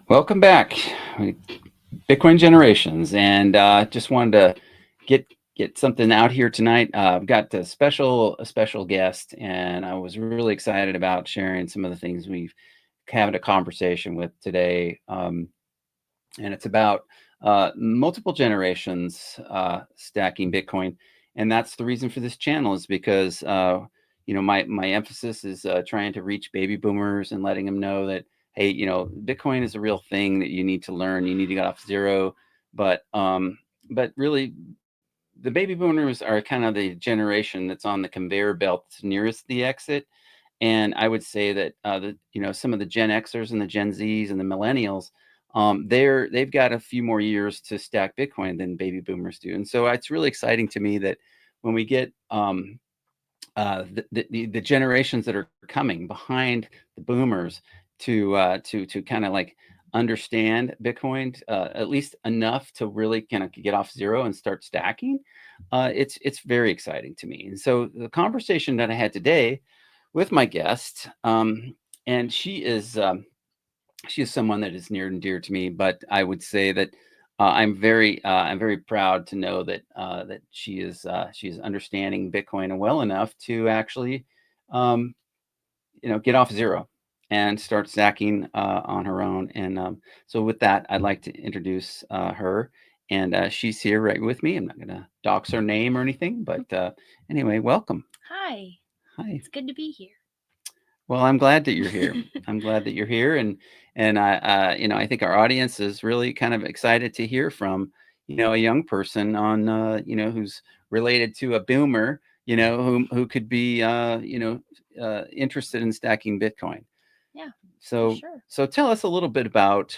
Welcome back, Bitcoin Generations, and just wanted to get something out here tonight. I've got a special guest, and I was really excited about sharing some of the things we've having a conversation with today. And it's about multiple generations stacking Bitcoin, and that's the reason for this channel is because my emphasis is trying to reach baby boomers and letting them know that hey, Bitcoin is a real thing that you need to learn. You need to get off zero, but really. The baby boomers are kind of the generation that's on the conveyor belt that's nearest the exit, and I would say that some of the Gen Xers and the Gen Zs and the millennials, they've got a few more years to stack Bitcoin than baby boomers do. And so it's really exciting to me that when we get the generations that are coming behind the boomers to kind of like understand Bitcoin at least enough to really kind of get off zero and start stacking, it's very exciting to me. And so the conversation that I had today with my guest, and she is someone that is near and dear to me. But I would say that I'm very proud to know that that she is understanding Bitcoin well enough to actually um, get off zero and start stacking on her own. And so with that, I'd like to introduce her. And she's here right with me. I'm not going to dox her name or anything, but anyway, welcome. Hi, Hi. it's good to be here. Well, I'm glad that you're here. I'm glad that you're here, and I think our audience is really kind of excited to hear from a young person on who's related to a boomer, who could be interested in stacking Bitcoin. Yeah, for So sure. so tell us a little bit about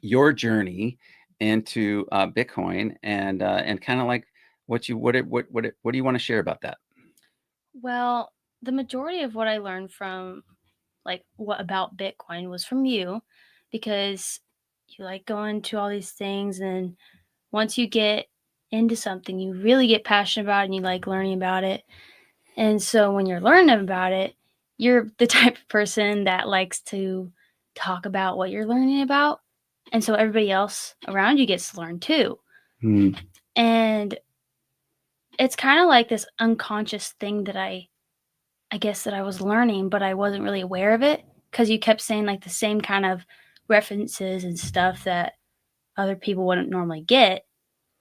your journey into Bitcoin and kind of like what do you want to share about that? Well, the majority of what I learned from what about Bitcoin was from you because you like going to all these things, and once you get into something you really get passionate about it and you like learning about it. And so when you're learning about it, you're the type of person that likes to talk about what you're learning about, and so everybody else around you gets to learn too. Hmm. And it's kind of like this unconscious thing that I guess that I was learning, but I wasn't really aware of it because you kept saying like the same kind of references and stuff that other people wouldn't normally get.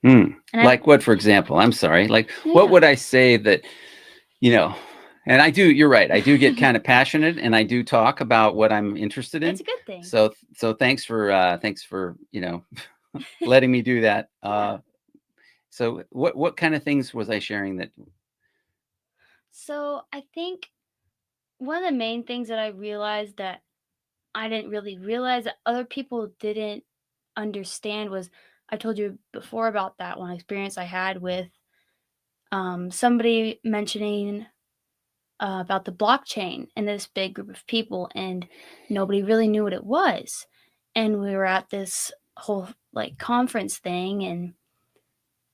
Hmm. And I Like what, for example? I'm sorry. Like what yeah, would I say that, you know, and I do, you're right. I do get kind of passionate and I do talk about what I'm interested it's in. a good thing. So thanks for, letting me do that. Yeah. So what kind of things was I sharing that? So I think one of the main things that I realized that I didn't really realize that other people didn't understand was I told you before about that one experience I had with somebody mentioning about the blockchain and this big group of people, and nobody really knew what it was. And we were at this whole like conference thing, and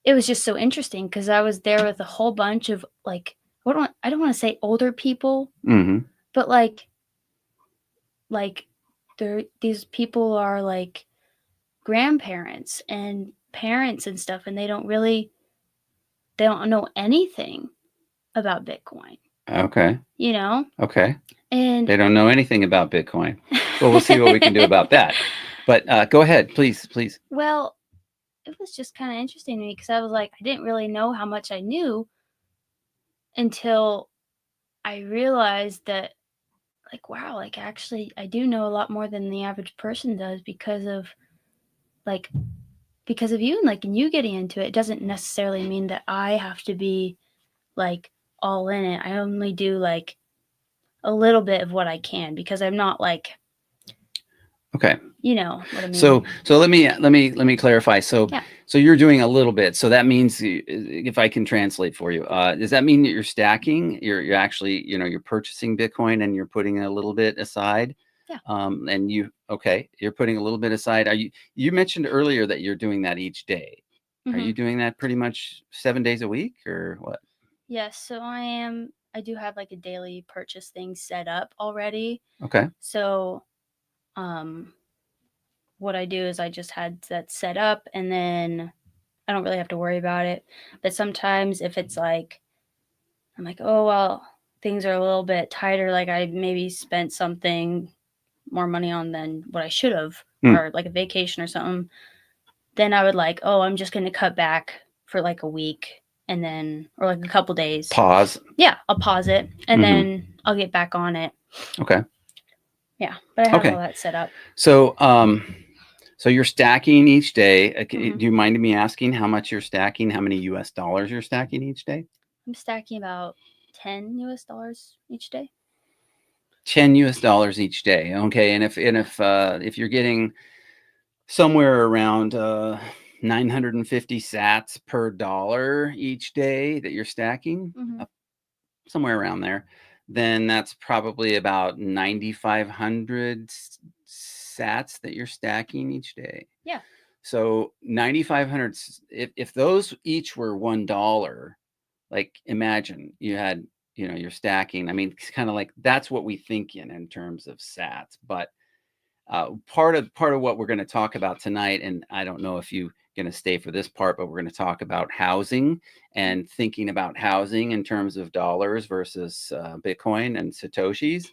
it was just so interesting because I was there with a whole bunch of like I don't want to say older people, Hmm. but like these people are like grandparents and parents and stuff, and they don't know anything about Bitcoin, Okay. you know? Okay. And They don't know anything about Bitcoin. Well, we'll see what we can do about that. But go ahead, please, please. well, it was just kind of interesting to me because I was like, I didn't really know how much I knew until I realized that, like, wow, like, actually, I do know a lot more than the average person does like, because of you and, like, and you getting into it. It doesn't necessarily mean that I have to be, like, all in it. I only do, like, a little bit of what I can because I'm not, like, Okay. you know what I mean? So let me clarify. So Yeah. so you're doing a little bit. So that means if I can translate for you, does that mean that you're stacking? You're actually you're purchasing Bitcoin and you're putting a little bit aside. Yeah. And you're putting a little bit aside. You mentioned earlier that you're doing that each day. Are Mm-hmm. you doing that pretty much 7 days a week or what? Yes, so I do have like a daily purchase thing set up already. Okay. So, um what I do is I just had that set up, and then I don't really have to worry about it. But sometimes if it's like, I'm like, oh, well, things are a little bit tighter, like I maybe spent something more money on than what I should have, or like a vacation or something, then I would like, oh, I'm just going to cut back for like a week, and then, or like a couple days. Pause. Yeah, I'll pause it, and then I'll get back on it. Okay. Yeah, but I have all that set up. So, so you're stacking each day. Do you mind me asking how much you're stacking? How many US dollars you're stacking each day? I'm stacking about $10 each day. 10 US dollars each day. Okay, and if you're getting somewhere around 950 sats per dollar each day that you're stacking, somewhere around there, then that's probably about 9,500 sats that you're stacking each day. Yeah. So 9,500, if those each were $1, like imagine you had, you're stacking. I mean, it's kind of like that's what we think in terms of sats. But part of what we're going to talk about tonight, and I don't know if you're going to stay for this part, but we're going to talk about housing and thinking about housing in terms of dollars versus Bitcoin and Satoshis.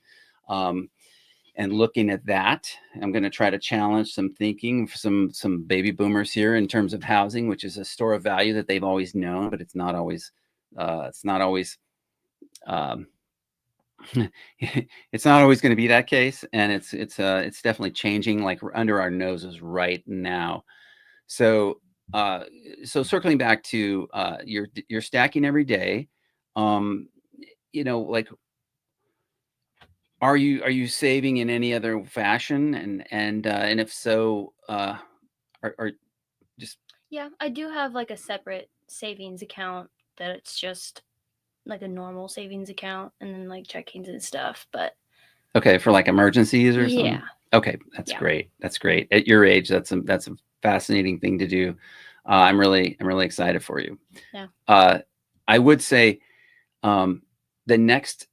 And looking at that, I'm going to try to challenge some thinking for some baby boomers here in terms of housing, which is a store of value that they've always known, but it's not always it's not always going to be that case, and it's definitely changing like under our noses right now. So so circling back to you're stacking every day, like, are you saving in any other fashion, and if so, are just Yeah, I do have like a separate savings account that it's just like a normal savings account, and then like checkings and stuff. But okay, for like emergencies or something. yeah, Okay, that's great. That's great. At your age, that's a fascinating thing to do. I'm really excited for you. Yeah. I would say the next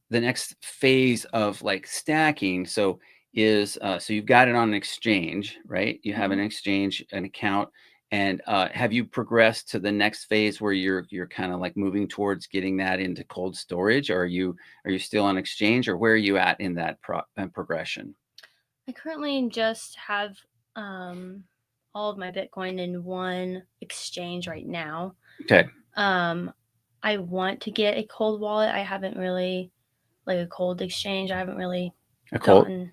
phase of like stacking. So is so you've got it on an exchange, right? You have an exchange, an account, and have you progressed to the next phase where you're kind of like moving towards getting that into cold storage, or are you still on exchange, or where are you at in that progression? I currently just have all of my Bitcoin in one exchange right now. Okay. I want to get a cold wallet. I haven't really, like a cold exchange, I haven't really gotten.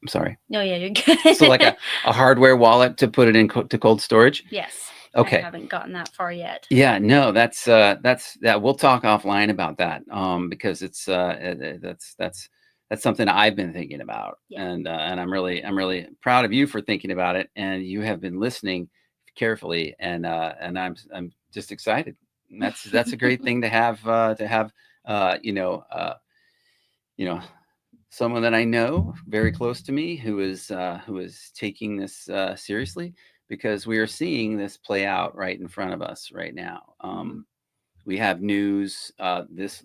I'm sorry. No, yeah, you're good. So like a hardware wallet to put it in to cold storage? Yes. Okay. I haven't gotten that far yet. Yeah, no, that's we'll talk offline about that, because it's that's something I've been thinking about. Yeah. And I'm really proud of you for thinking about it, and you have been listening carefully, and I'm just excited. That's a great thing to have someone that I know very close to me who is taking this seriously, because we are seeing this play out right in front of us right now. We have news.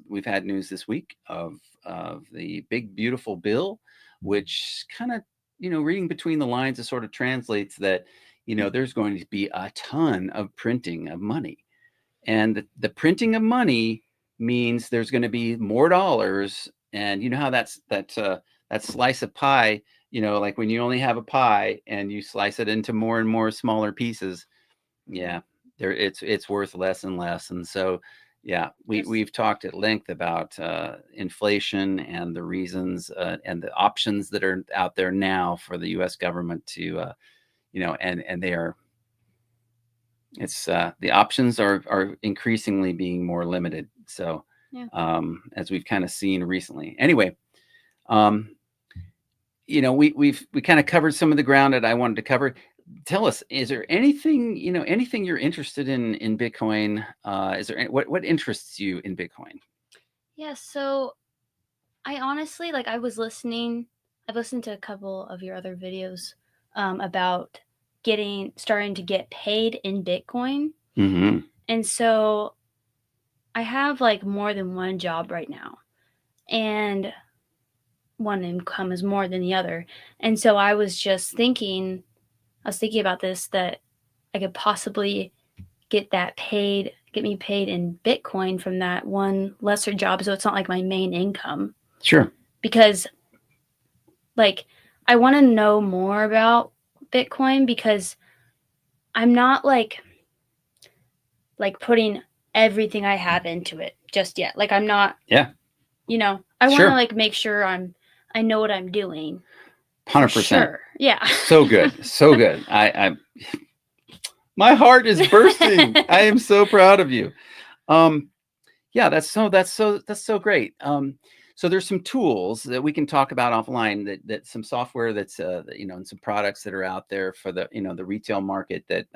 We've had news this week of the big beautiful bill, which kind of, reading between the lines, it sort of translates that there's going to be a ton of printing of money, and the printing of money means there's going to be more dollars. And you know how that slice of pie, like when you only have a pie and you slice it into more and more smaller pieces, yeah, it's worth less and less. And so, yeah, we've talked at length about inflation and the reasons and the options that are out there now for the U.S. government to, and they are. It's the options are increasingly being more limited. So, yeah. As we've kind of seen recently. Anyway, we kind of covered some of the ground that I wanted to cover. Tell us, is there anything you're interested in Bitcoin? Is there what interests you in Bitcoin? Yeah, so I honestly, like, I've listened to a couple of your other videos about starting to get paid in Bitcoin. And so I have like more than one job right now, and one income is more than the other. And so I was just thinking, I was thinking about this, that I could possibly get me paid in Bitcoin from that one lesser job, so it's not like my main income. Sure. Because like I want to know more about Bitcoin, because I'm not like putting everything I have into it just yet. Like I'm not, Yeah. I want to Sure. make sure I know what I'm doing. 100%. Sure. Yeah. So good. So good. My heart is bursting. I am so proud of you. Yeah, that's so great. So there's some tools that we can talk about offline, that some software that's and some products that are out there for the the retail market that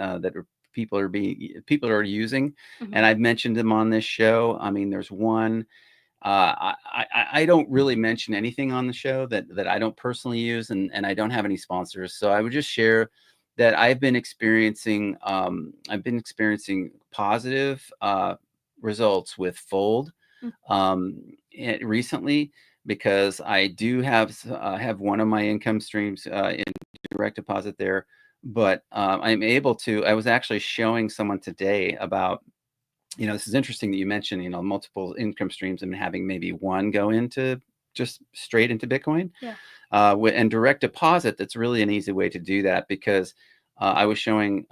people are using, Mhm. and I've mentioned them on this show. I mean, there's one. I don't really mention anything on the show that I don't personally use, and I don't have any sponsors. So I would just share that I've been experiencing positive results with Fold recently, because I do have one of my income streams in direct deposit there, but I'm able to. I was actually showing someone today about, this is interesting that you mentioned, multiple income streams and having maybe one go into just straight into Bitcoin. Yeah. And direct deposit, that's really an easy way to do that, because I was showing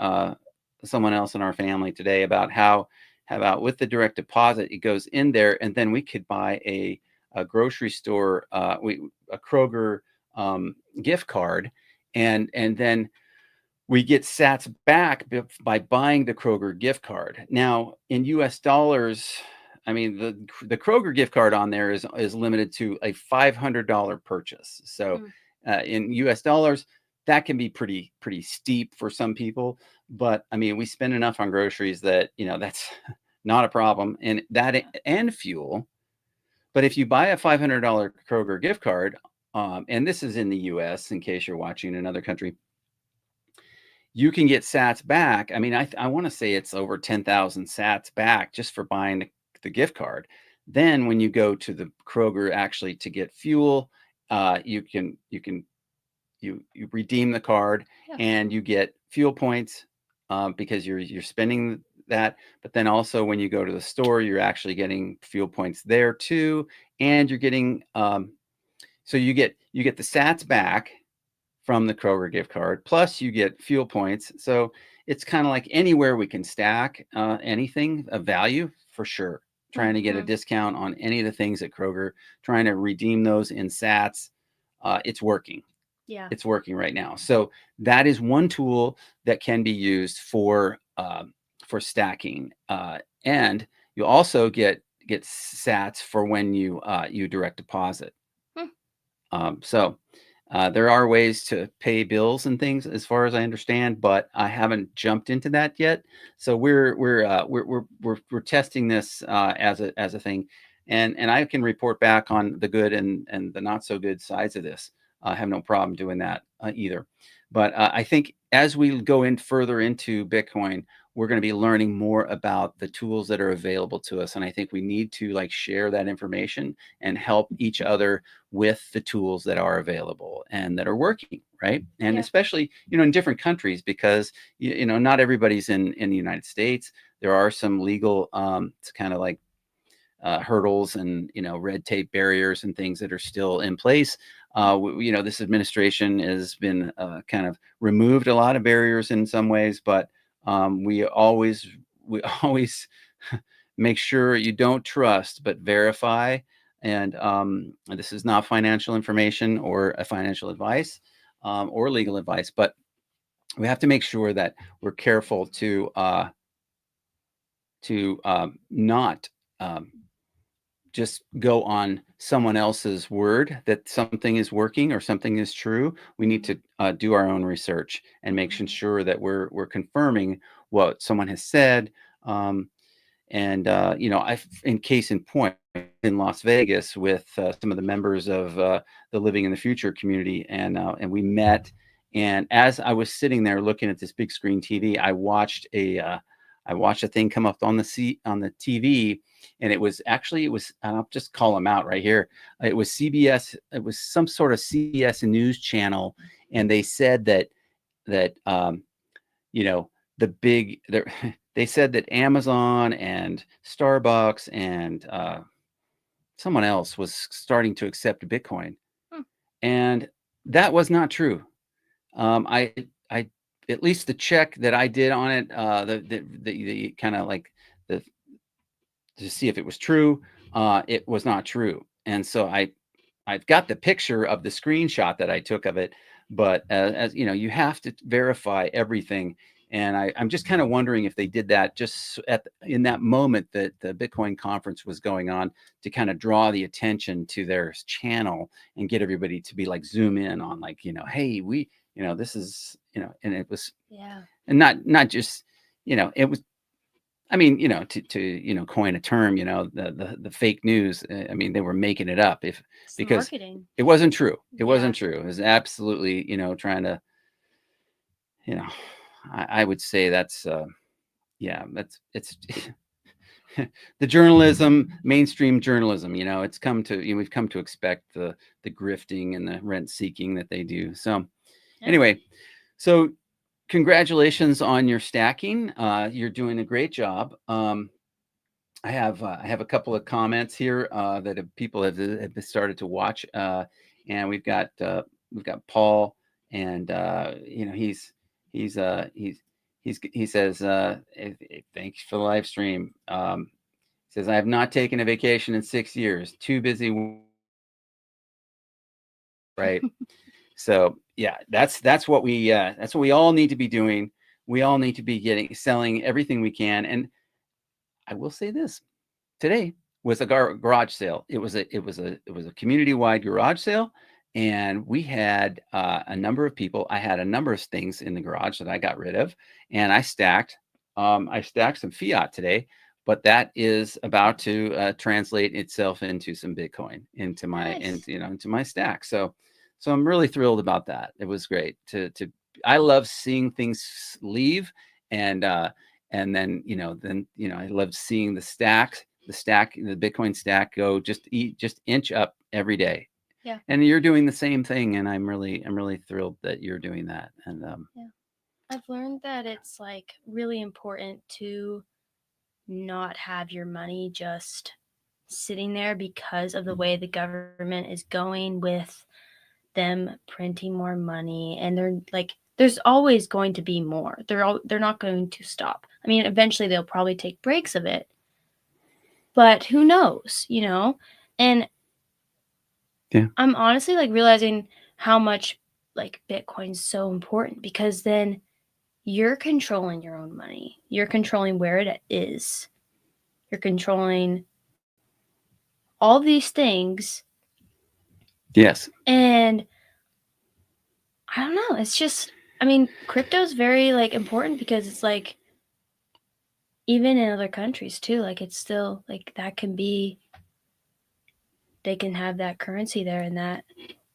someone else in our family today about how about with the direct deposit, it goes in there, and then we could buy a grocery store, a Kroger gift card, and then we get sats back by buying the Kroger gift card. Now, in US dollars, I mean, the Kroger gift card on there is limited to a $500 purchase. So in US dollars, that can be pretty steep for some people. But I mean, we spend enough on groceries that, that's not a problem. And that and fuel. But if you buy a $500 Kroger gift card, and this is in the US, in case you're watching in another country, you can get sats back. I mean, I want to say it's over 10,000 sats back just for buying the gift card. Then when you go to the Kroger actually to get fuel, you redeem the card, and you get fuel points because you're spending that. But then also when you go to the store, you're actually getting fuel points there too, and you're getting so you get the sats back from the Kroger gift card, plus you get fuel points. So it's kind of like anywhere we can stack anything of value, for sure. Trying to get a discount on any of the things at Kroger, trying to redeem those in sats. It's working. Yeah. It's working right now. So that is one tool that can be used for stacking. And you also get sats for when you direct deposit. So there are ways to pay bills and things, as far as I understand, but I haven't jumped into that yet. So we're testing this as a thing, and I can report back on the good and the not so good sides of this. I have no problem doing that either. But I think as we go in further into Bitcoin, we're going to be learning more about the tools that are available to us, and I think we need to share that information and help each other with the tools that are available and that are working, right? And especially in different countries, because not everybody's in the United States. There are some legal it's kind of like hurdles and red tape barriers and things that are still in place. This administration has been kind of removed a lot of barriers in some ways, but we always make sure you don't trust but verify. And this is not financial information or a financial advice or legal advice, but we have to make sure that we're careful to not just go on someone else's word that something is working or something is true. We need to do our own research and make sure that we're confirming what someone has said. In case in point, in Las Vegas with some of the members of the Living in the Future community, and we met. And as I was sitting there looking at this big screen TV, I watched a thing come up on the TV, and it was I'll just call them out right here. It was CBS. It was some sort of CBS news channel, and they said that that you know, the big they said that Amazon and Starbucks and someone else was starting to accept Bitcoin, Hmm. and that was not true. I at least the check that I did on it, the kind of like the to see if it was true, it was not true, and so I've got the picture of the screenshot that I took of it, but as you know, you have to verify everything. And I'm just kind of wondering if they did that just in that moment that the Bitcoin conference was going on to kind of draw the attention to their channel and get everybody to be like zoom in on like, hey, this is, and it was, Yeah. and not just, it was, I mean, to coin a term, the fake news. I mean, they were making it up It's because marketing. it wasn't true. It Yeah. wasn't true. It was absolutely, trying to, you know, I would say that's, yeah, it's the journalism, mainstream journalism. It's come to, we've come to expect the grifting and the rent seeking that they do. So Yeah. anyway, so congratulations on your stacking. You're doing a great job. I have a couple of comments here that people have started to watch, and we've got Paul, and he says thanks for the live stream. He says I have not taken a vacation in 6 years, too busy, right? So yeah, that's what we all need to be doing. We all need to be selling everything we can, and I will say this. Today was a garage sale. It was a community wide garage sale, and we had a number of people. I had a number of things in the garage that I got rid of, and I stacked. I stacked some fiat today, but that is about to translate itself into some Bitcoin Nice. into my stack. So I'm really thrilled about that. It was great to. I love seeing things leave, and then I love seeing the Bitcoin stack go just inch up every day. Yeah. And you're doing the same thing, and I'm really thrilled that you're doing that. And Yeah. I've learned that it's like really important to not have your money just sitting there because of the way the government is going with them printing more money, and they're like there's always going to be more. They're not going to stop. I mean, eventually they'll probably take breaks of it, but who knows? And yeah, I'm honestly like realizing how much like Bitcoin's so important, because then you're controlling your own money. You're controlling where it is. You're controlling all these things. yes, And I don't know. It's just, I mean, crypto is very like important because it's like even in other countries too. Like it's still like that can be, they can have that currency there and that.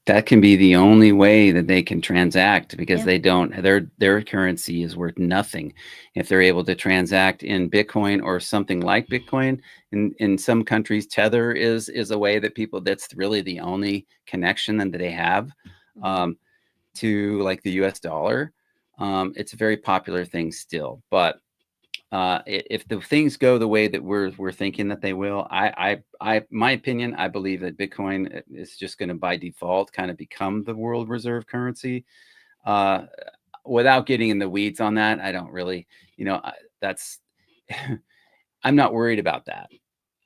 that can be the only way that they can transact because Yeah. they don't their currency is worth nothing if they're able to transact in Bitcoin or something like Bitcoin. In some countries, Tether is a way that people that's really the only connection that they have Mm-hmm. um, to like the US dollar. It's a very popular thing still, but if the things go the way that we're thinking that they will, my opinion, I believe that Bitcoin is just going to by default kind of become the world reserve currency. Uh, Without getting in the weeds on that, I don't really, that's I'm not worried about that.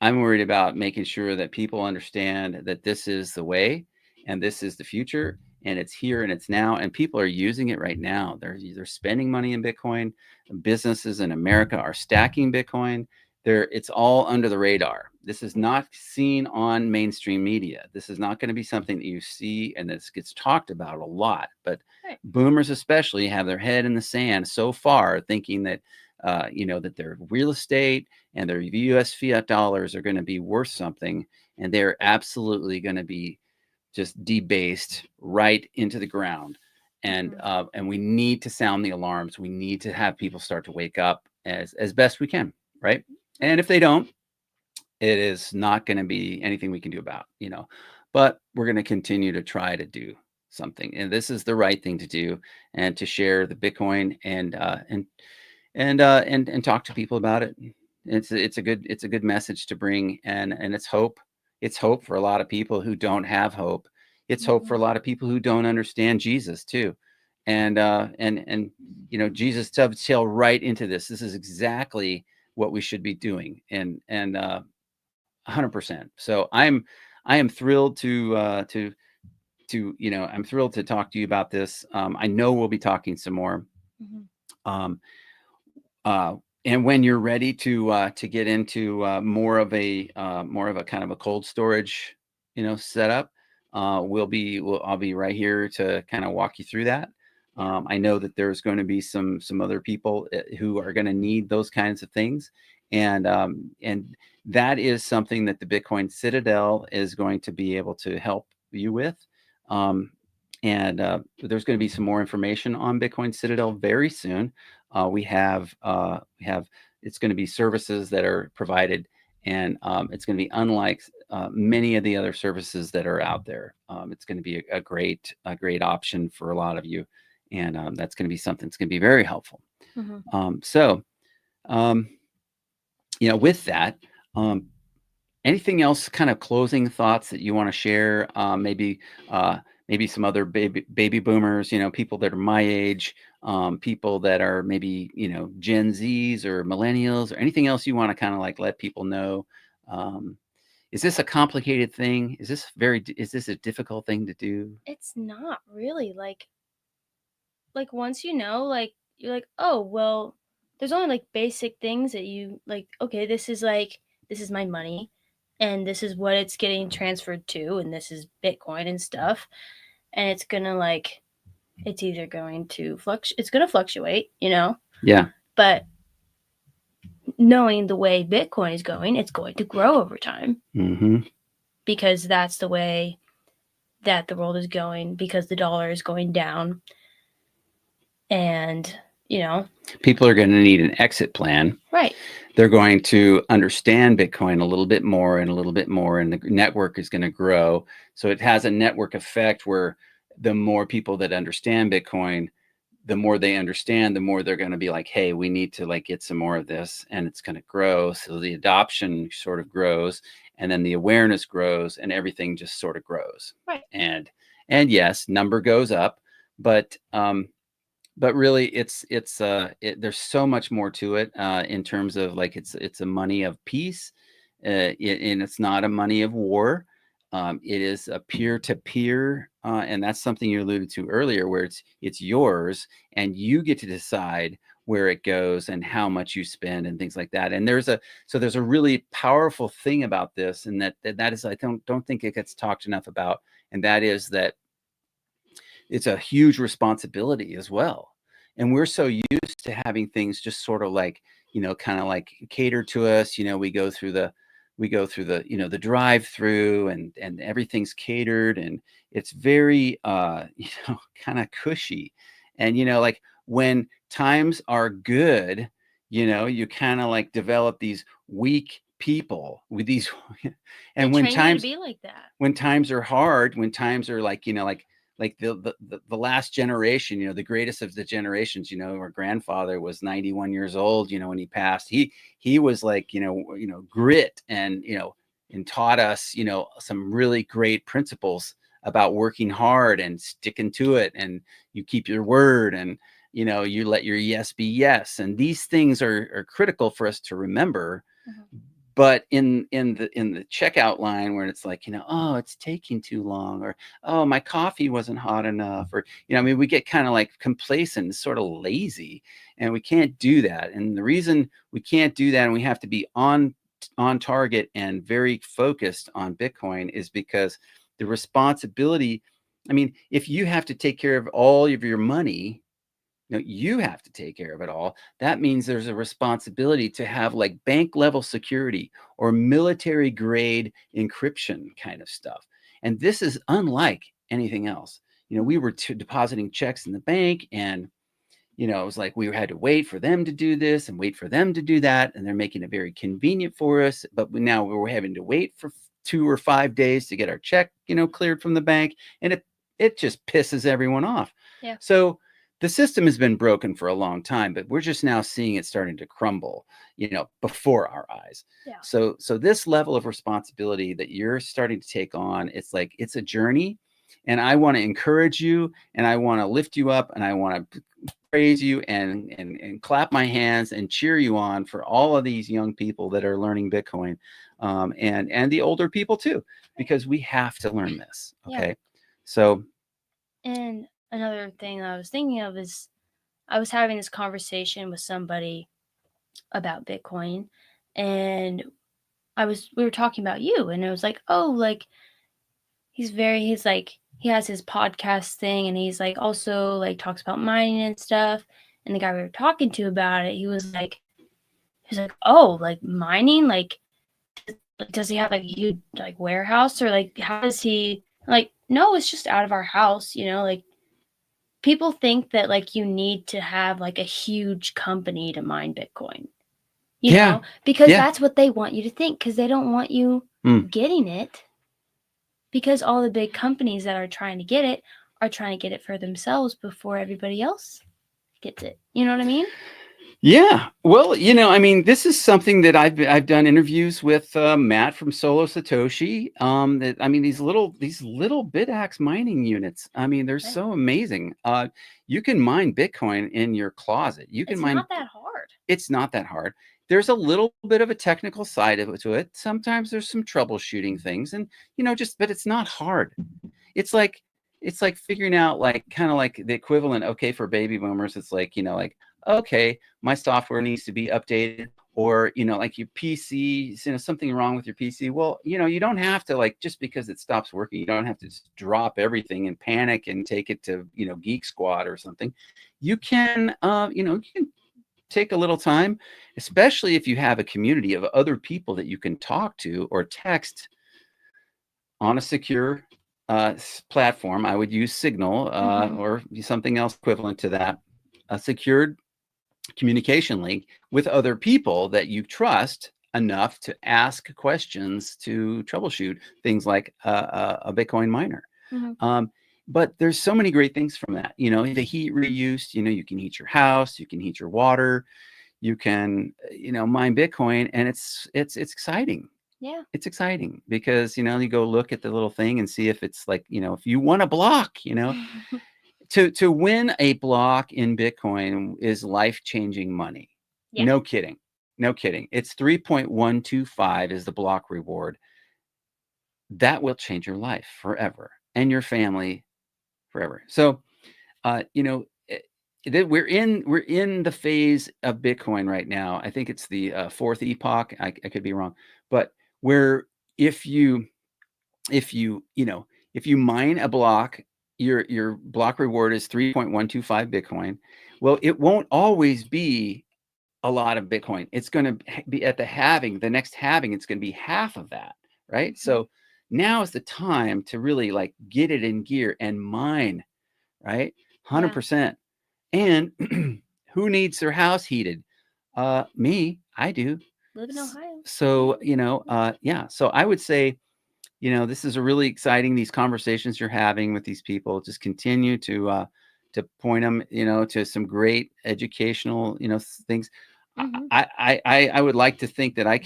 I'm worried about making sure that people understand that this is the way and this is the future and it's here and it's now and people are using it right now. They're spending money in Bitcoin. Businesses in America are stacking Bitcoin. It's all under the radar. This is not seen on mainstream media. This is not going to be something that you see and this gets talked about a lot. But Right. boomers especially have their head in the sand so far, thinking that that their real estate and their US fiat dollars are going to be worth something, and they're absolutely going to be just debased right into the ground. And we need to sound the alarms. We need to have people start to wake up as best we can, right? And if they don't, it is not going to be anything we can do about, but we're going to continue to try to do. something, and this is the right thing to do, and to share the Bitcoin and talk to people about it. It's a good message to bring, and it's hope. It's hope for a lot of people who don't have hope. It's hope for a Mhm. lot of people who don't understand Jesus too. And Jesus dovetail right into this. This is exactly what we should be doing. And 100%. So I am thrilled I'm thrilled to talk to you about this. I know we'll be talking some more. Mhm. Um, uh, and when you're ready to get into more of a kind of a cold storage, setup, I'll be right here to kind of walk you through that. Yeah. I know that there's going to be some other people who are going to need those kinds of things, and that is something that the Bitcoin Citadel is going to be able to help you with. Um, and there's going to be some more information on Bitcoin Citadel very soon. We have it's going to be services that are provided, and it's going to be unlike many of the other services that are out there. It's going to be a great option for a lot of you, and that's going to be something that's going to be very helpful. Mhm. So, um, with that, um, anything else, kind of closing thoughts that you want to share? Maybe some other baby boomers, people that are my age, people that are maybe Gen Zs or millennials, or anything else you want to kind of like let people know. Um, is this a complicated thing? Is this a difficult thing to do? It's not really like once you know, like you're like, "Oh, well, there's only like basic things that you like, okay, this is my money and this is what it's getting transferred to and this is Bitcoin and stuff." And it's going to like it's either going to it's going to fluctuate, Yeah. but knowing the way Bitcoin is going, it's going to grow over time Hmm. because that's the way that the world is going because the dollar is going down and, People are going to need an exit plan. right. They're going to understand Bitcoin a little bit more and a little bit more, and the network is going to grow. So it has a network effect where the more people that understand Bitcoin, the more they understand, the more they're going to be like, hey, we need to like get some more of this, and it's going to grow. So the adoption sort of grows, and then the awareness grows, and everything just sort of grows. Right. And yes, number goes up, but really there's so much more to it, in terms of like it's a money of peace, and it's not a money of war. It is a peer-to-peer, and that's something you alluded to earlier, where it's yours, and you get to decide where it goes and how much you spend and things like that. And there's a really powerful thing about this, and that is, I don't think it gets talked enough about, and that is that it's a huge responsibility as well. And we're so used to having things just sort of like, kind of like catered to us. We go through the, the drive through, and everything's catered, and it's very, kind of cushy. And, like when times are good, you kind of like develop these weak people with these, They and train you to be like that. when times are hard, when times are like, like the last generation, the greatest of the generations, our grandfather was 91 years old, when he passed. He was like, grit, and taught us, some really great principles about working hard and sticking to it, and you keep your word, and you let your yes be yes. And these things are critical for us to remember. Mhm. But in the checkout line, where it's like, oh, it's taking too long, or oh, my coffee wasn't hot enough, or I mean, we get kind of like complacent, sort of lazy, and we can't do that. And the reason we can't do that, and we have to be on target and very focused on Bitcoin, is because the responsibility, I mean, if you have to take care of all of your money, you have to take care of it all. That means there's a responsibility to have like bank level security or military grade encryption kind of stuff. And this is unlike anything else. We were depositing checks in the bank, and it was like we had to wait for them to do this and wait for them to do that, and they're making it very convenient for us. But now we're having to wait for 2 or 5 days to get our check, cleared from the bank, and it just pisses everyone off. Yeah. So the system has been broken for a long time, but we're just now seeing it starting to crumble, before our eyes. Yeah. So this level of responsibility that you're starting to take on, it's like it's a journey, and I want to encourage you, and I want to lift you up, and I want to praise you and clap my hands and cheer you on for all of these young people that are learning Bitcoin, and the older people too, because we have to learn this. Yeah. Okay, so And another thing I was thinking of is I was having this conversation with somebody about Bitcoin, and we were talking about you, and it was like, oh, like he's like he has his podcast thing, and he's like also like talks about mining and stuff. And the guy we were talking to about it, he was like, oh, like mining, like does he have like a huge like warehouse, or like how does he, like, no, it's just out of our house, like people think that like you need to have like a huge company to mine Bitcoin, yeah, because yeah. that's what they want you to think, because they don't want you getting it, because all the big companies that are trying to get it are trying to get it for themselves before everybody else gets it. You know what I mean? Yeah. Well, I mean, this is something that I've done interviews with Matt from Solo Satoshi. That I mean, these little BitAxe mining units. I mean, they're so amazing. You can mine Bitcoin in your closet. You can It's mine. not that hard. It's not that hard. There's a little bit of a technical side to it. Sometimes there's some troubleshooting things, and but it's not hard. It's like figuring out like kind of like the equivalent. Okay, for baby boomers, it's like like, okay, my software needs to be updated, or like your PC, something wrong with your PC. Well, you don't have to, like, just because it stops working, you don't have to just drop everything and panic and take it to Geek Squad or something. You can you can take a little time, especially if you have a community of other people that you can talk to or text on a secure platform. I would use Signal or something else equivalent to that, a secured communication link with other people that you trust enough to ask questions to troubleshoot things like a Bitcoin miner. But there's so many great things from that. The heat reuse, you can heat your house, you can heat your water, you can, mine Bitcoin, and it's exciting. Yeah. It's exciting because, you go look at the little thing and see if it's like, if you won a block, to win a block in Bitcoin is life-changing money. Yeah. No kidding. No kidding. It's 3.125 is the block reward. That will change your life forever and your family forever. So, we're in the phase of Bitcoin right now. I think it's the fourth epoch. I could be wrong, but where if you mine a block, your block reward is 3.125 Bitcoin. Well, it won't always be a lot of Bitcoin. It's going to be at the next halving, it's going to be half of that, right? So now is the time to really like get it in gear and mine, right? 100%. And who needs their house heated? Me, I do. Live in Ohio. So, yeah. So I would say, this is a really exciting, these conversations you're having with these people. Just continue to point them, to some great educational, things. I would like to think that I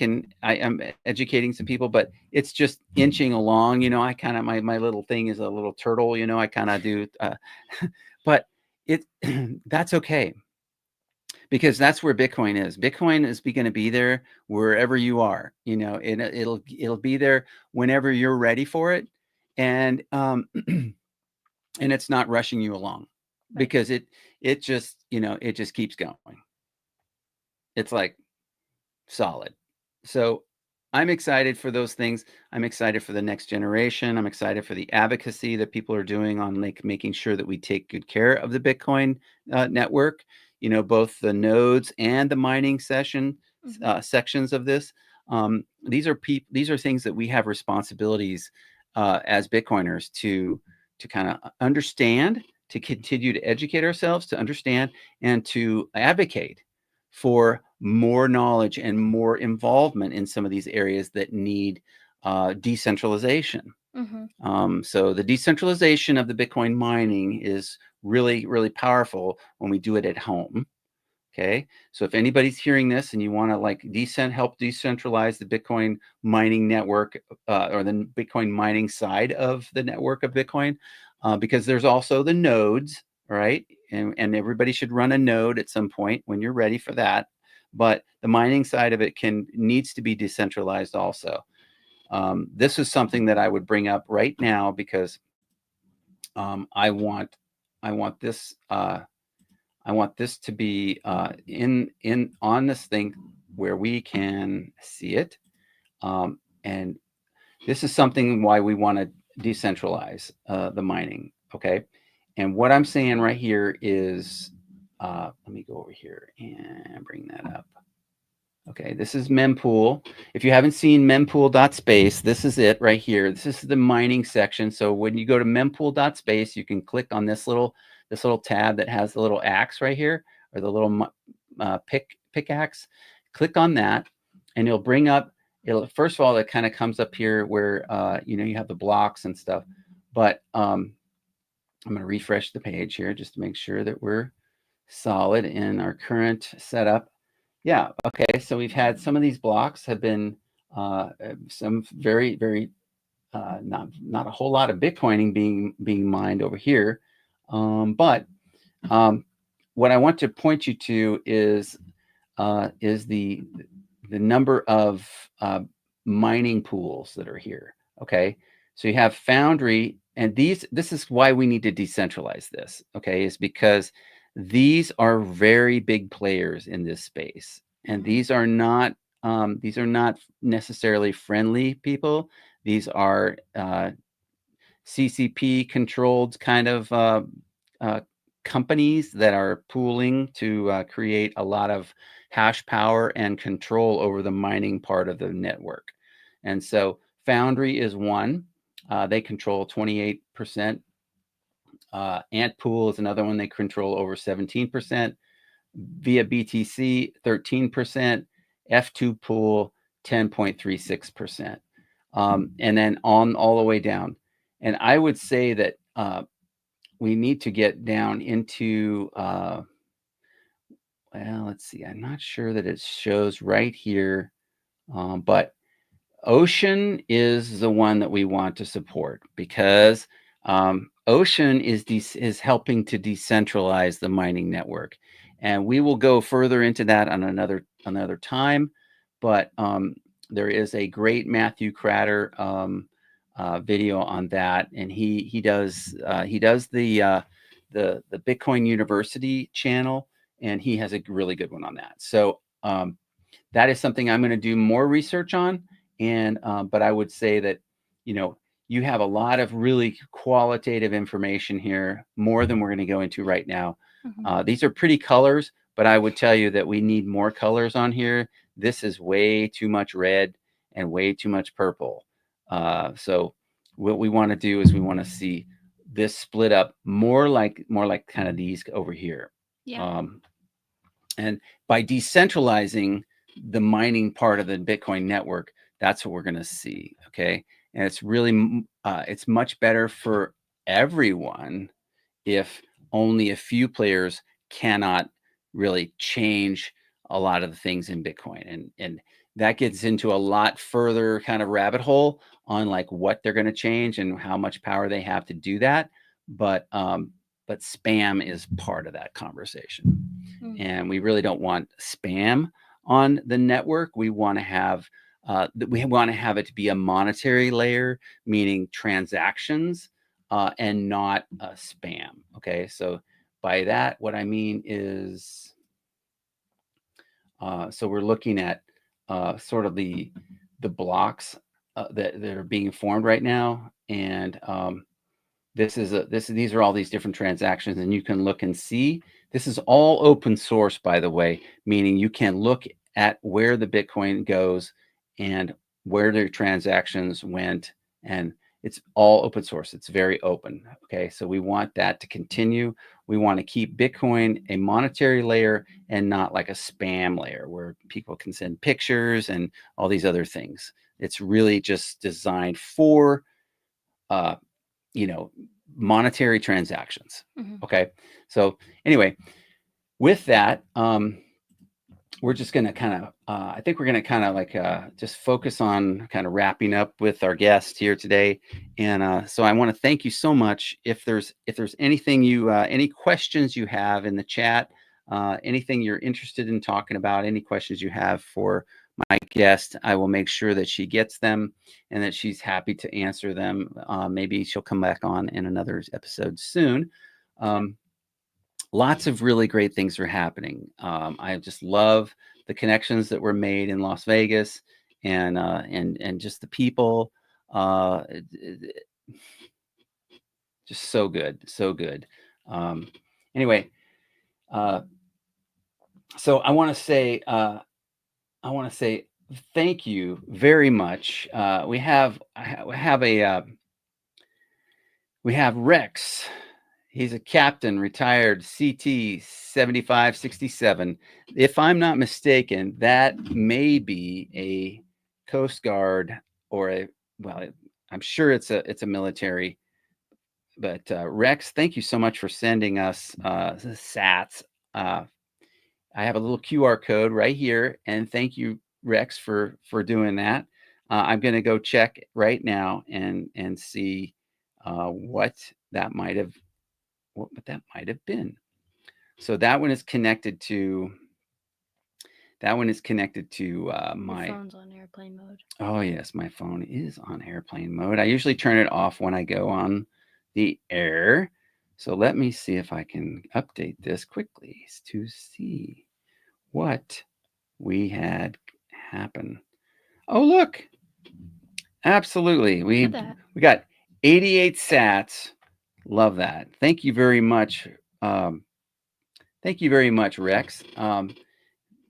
am educating some people, but it's just inching along. I kind of, my little thing is a little turtle, I kind of do, but that's okay, because that's where Bitcoin is. Bitcoin is going to be there wherever you are. It'll be there whenever you're ready for it, and and it's not rushing you along, because it just it just keeps going. It's like solid. So I'm excited for those things. I'm excited for the next generation. I'm excited for the advocacy that people are doing on like making sure that we take good care of the Bitcoin network. Both the nodes and the mining sections of this. These are things that we have responsibilities as Bitcoiners to kind of understand, to continue to educate ourselves, to understand, and to advocate for more knowledge and more involvement in some of these areas that need decentralization. So the decentralization of the Bitcoin mining is really, really powerful when we do it at home. Okay, so if anybody's hearing this and you want to like help decentralize the Bitcoin mining network or the Bitcoin mining side of the network of Bitcoin, because there's also the nodes, right? And everybody should run a node at some point when you're ready for that. But the mining side of it needs to be decentralized also. This is something that I would bring up right now because I want this. I want this to be on this thing where we can see it. And this is something why we want to decentralize the mining. Okay. And what I'm saying right here is, let me go over here and bring that up. Okay, this is mempool. If you haven't seen mempool.space, this is it right here. This is the mining section. So when you go to mempool.space, you can click on this little tab that has the little axe right here, or the little pickaxe. Click on that, and it'll bring up. First of all, it kind of comes up here where you have the blocks and stuff. But I'm going to refresh the page here just to make sure that we're solid in our current setup. Yeah. Okay. So we've had some of these blocks have been some very, very not a whole lot of Bitcoining being mined over here, but what I want to point you to is the number of mining pools that are here. Okay. So you have Foundry, and this is why we need to decentralize this. Okay, is because these are very big players in this space, and these are not necessarily friendly people. These are CCP controlled kind of companies that are pooling to create a lot of hash power and control over the mining part of the network. And so Foundry is one. They control 28%. Ant Pool is another one. They control over 17%. Via BTC, 13%. F2 Pool, 10.36%. And then on all the way down. And I would say that we need to get down into, well, let's see. I'm not sure that it shows right here, but Ocean is the one that we want to support because Ocean is helping to decentralize the mining network, and we will go further into that on another time. But there is a great Matthew Cratter video on that, and he does the Bitcoin University channel, and he has a really good one on that. So that is something I'm going to do more research on. And but I would say that you have a lot of really qualitative information here, more than we're going to go into right now. These are pretty colors, but I would tell you that we need more colors on here. This is way too much red and way too much purple. So what we want to do is we want to see this split up more like kind of these over here. Yeah. And by decentralizing the mining part of the Bitcoin network, that's what we're going to see. Okay. And it's really, it's much better for everyone if only a few players cannot really change a lot of the things in Bitcoin. And that gets into a lot further kind of rabbit hole on like what they're going to change and how much power they have to do that. But spam is part of that conversation. And we really don't want spam on the network. We want to have it to be a monetary layer, meaning transactions, and not spam. Okay, so by that, what I mean is, so we're looking at sort of the blocks that are being formed right now, and these are all these different transactions, and you can look and see. This is all open source, by the way, meaning you can look at where the Bitcoin goes and where their transactions went, and it's all open source. It's very open. Okay, so we want that to continue. We want to keep Bitcoin a monetary layer and not like a spam layer where people can send pictures and all these other things. It's really just designed for you know, monetary transactions. Mhm. Okay. So anyway, with that, we're just going to kind of, I think we're going to kind of like just focus on kind of wrapping up with our guest here today. And so I want to thank you so much. If there's anything any questions you have in the chat, anything you're interested in talking about, any questions you have for my guest, I will make sure that she gets them and that she's happy to answer them. Maybe she'll come back on in another episode soon. Lots of really great things are happening. I just love the connections that were made in Las Vegas, and just the people. Just so good, so good. Anyway, so I want to say thank you very much. We have Rex. He's a captain, retired CT 7567. If I'm not mistaken, that may be a Coast Guard or I'm sure it's a military. But Rex, thank you so much for sending us sats. I have a little QR code right here, and thank you, Rex, for doing that. I'm going to go check right now and see what that might have been. So that one is connected to my phone's on airplane mode. Oh yes, my phone is on airplane mode. I usually turn it off when I go on the air. So let me see if I can update this quickly to see what we had happen. Oh look, absolutely. We got 88 sats. Love that. Thank you very much. Thank you very much, Rex.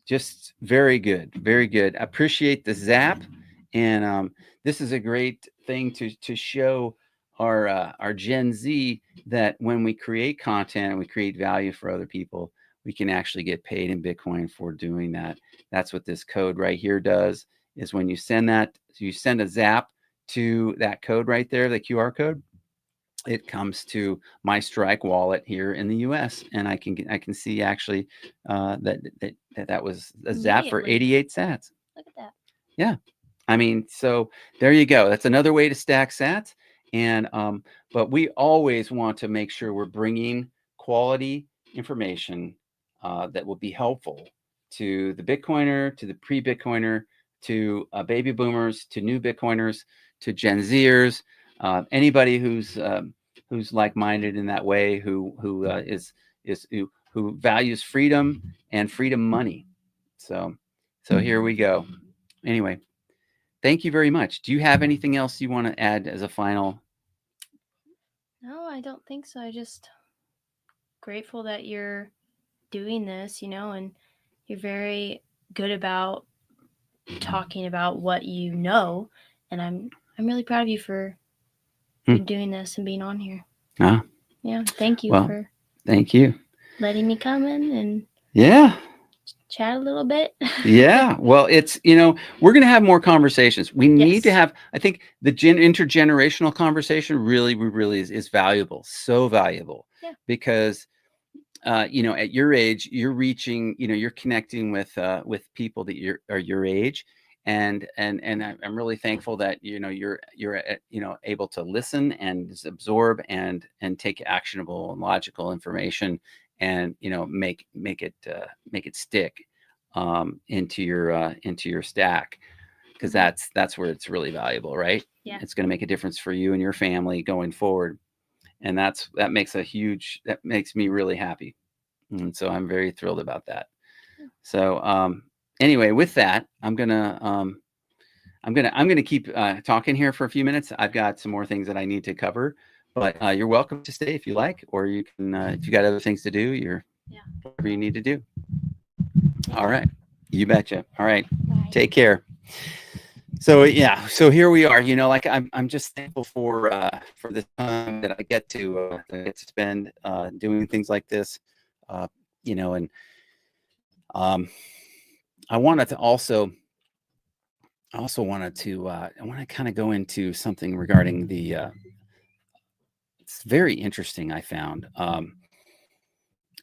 Just very good, very good. Appreciate the zap, and this is a great thing to show our Gen Z that when we create content and we create value for other people, we can actually get paid in Bitcoin for doing that. That's what this code right here does. Is when you send a zap to that code right there, the QR code, it comes to my Strike wallet here in the U.S. and I can see actually that was a zap for 88 sats. Look at that. Yeah, I mean, so there you go. That's another way to stack sats. And but we always want to make sure we're bringing quality information that will be helpful to the Bitcoiner, to the pre-Bitcoiner, to baby boomers, to new Bitcoiners, to Gen Zers, anybody who's like-minded in that way, who values freedom and freedom money. So here we go. Anyway, thank you very much. Do you have anything else you want to add as a final? No, I don't think so. I just grateful that you're doing this, and you're very good about talking about what you know, and I'm really proud of you for doing this and being on here. Yeah, thank you for thank you letting me come in and chat a little bit. Yeah, well, it's we're going to have more conversations. We need to have, I think, the intergenerational conversation really is valuable, so valuable, because at your age, you're reaching, you're connecting with people that are your age, and I'm really thankful that you're able to listen and absorb and take actionable and logical information, and make it stick into your stack, because that's where it's really valuable, right? It's going to make a difference for you and your family going forward, and that makes me really happy. And so I'm very thrilled about that. So anyway, with that, I'm gonna keep talking here for a few minutes. I've got some more things that I need to cover, but you're welcome to stay if you like, or you can if you got other things to do, whatever you need to do. All right, you betcha. All right, take care. So so here we are. Like I'm just thankful for the time that I get to spend doing things like this, and I wanted to I want to kind of go into something regarding the it's very interesting, I found.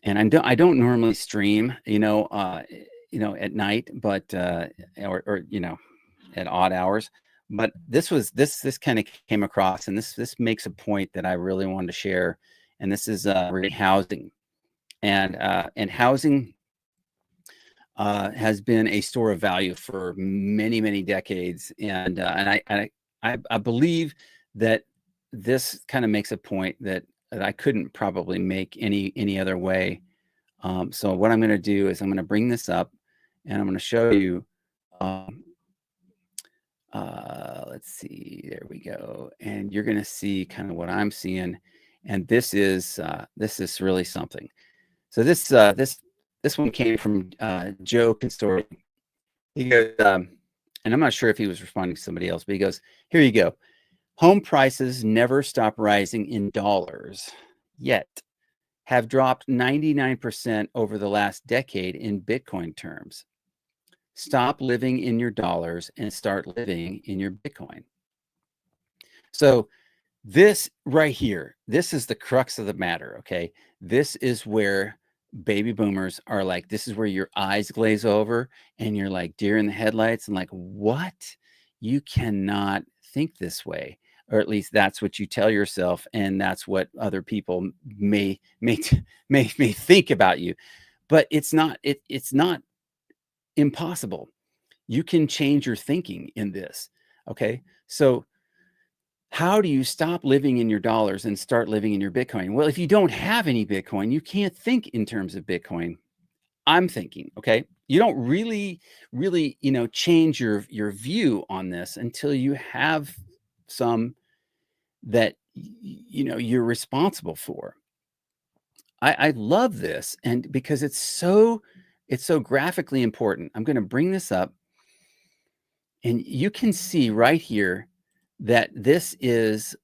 And I don't normally stream, at night, but or at odd hours. But this kind of came across, and this makes a point that I really wanted to share. And this is really housing, and housing has been a store of value for many, many decades, and I believe that this kind of makes a point that I couldn't probably make any other way. So what I'm going to do is I'm going to bring this up, and I'm going to show you. Um, let's see. There we go, and you're going to see kind of what I'm seeing, and this is really something. So this one came from Joe Consori. He goes, and I'm not sure if he was responding to somebody else, but he goes, "Here you go. Home prices never stop rising in dollars, yet have dropped 99% over the last decade in Bitcoin terms. Stop living in your dollars and start living in your Bitcoin." So this right here, this is the crux of the matter, okay? This is where baby boomers are like, this is where your eyes glaze over and you're like deer in the headlights and like, what? You cannot think this way. Or at least that's what you tell yourself, and that's what other people may think about you. But it's not impossible. You can change your thinking in this. Okay. So how do you stop living in your dollars and start living in your Bitcoin? Well, if you don't have any Bitcoin, you can't think in terms of Bitcoin. I'm thinking, okay, you don't really, change your view on this until you have some that you're responsible for. I love this, and because it's so graphically important. I'm going to bring this up, and you can see right here that this is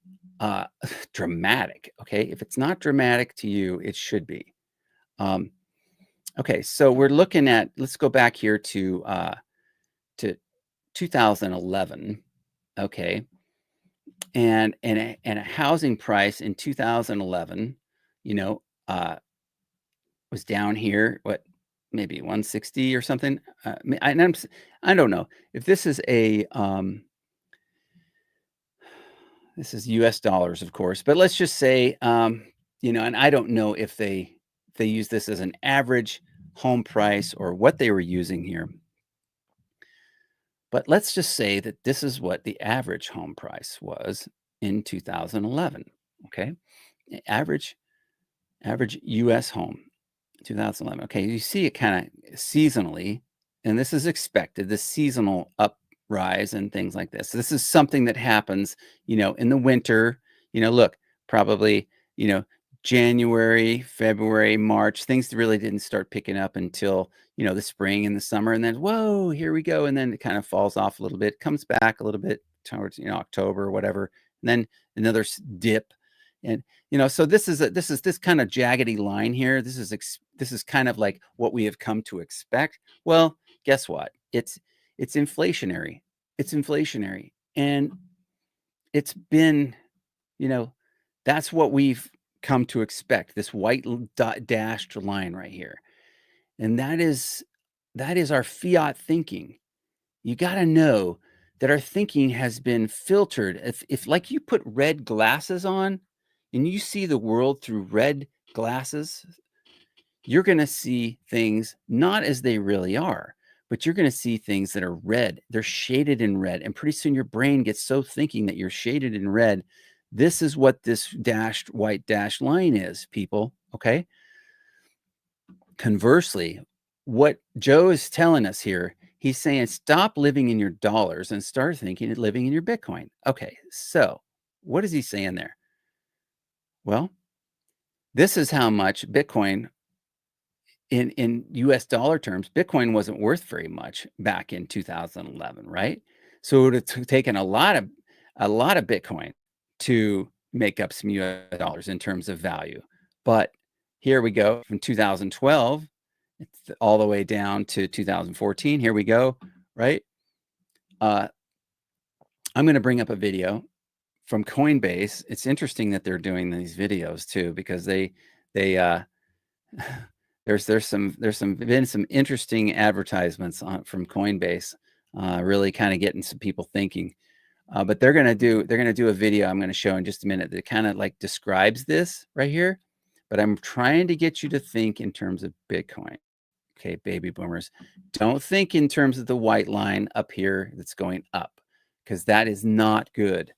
dramatic. Okay, if it's not dramatic to you, it should be. Okay, so we're looking at. Let's go back here to 2011. Okay, and a housing price in 2011, you know, was down here. What, maybe 160 or something. I don't know if this is this is U.S. dollars, of course, but let's just say, and I don't know if they use this as an average home price or what they were using here. But let's just say that this is what the average home price was in 2011. Okay, average U.S. home, 2011. Okay, you see it kind of seasonally, and this is expected. The seasonal uprise and things like this. This is something that happens, in the winter. Look, probably, January, February, March. Things really didn't start picking up until the spring and the summer, and then whoa, here we go, and then it kind of falls off a little bit, comes back a little bit towards October or whatever, and then another dip, and so this is this kind of jaggedy line here. This is kind of like what we have come to expect. Well, guess what? It's inflationary. It's inflationary, and it's been, that's what we've come to expect. This white dashed line right here, and that is our fiat thinking. You got to know that our thinking has been filtered. If like you put red glasses on and you see the world through red glasses, you're going to see things not as they really are, but you're going to see things that are red. They're shaded in red. And pretty soon your brain gets so thinking that you're shaded in red. This is what this dashed white dashed line is, people. Okay. Conversely, what Joe is telling us here, he's saying stop living in your dollars and start thinking of living in your Bitcoin. Okay, so what is he saying there? Well, this is how much Bitcoin in US dollar terms, Bitcoin wasn't worth very much back in 2011, right? So it would have taken a lot of Bitcoin to make up some US dollars in terms of value. But here we go from 2012 all the way down to 2014. Here we go, right? I'm going to bring up a video from Coinbase. It's interesting that they're doing these videos too, because they there's been some interesting advertisements from Coinbase, really kind of getting some people thinking. But they're gonna do a video I'm gonna show in just a minute that kind of like describes this right here. But I'm trying to get you to think in terms of Bitcoin. Okay, baby boomers, don't think in terms of the white line up here that's going up, because that is not good.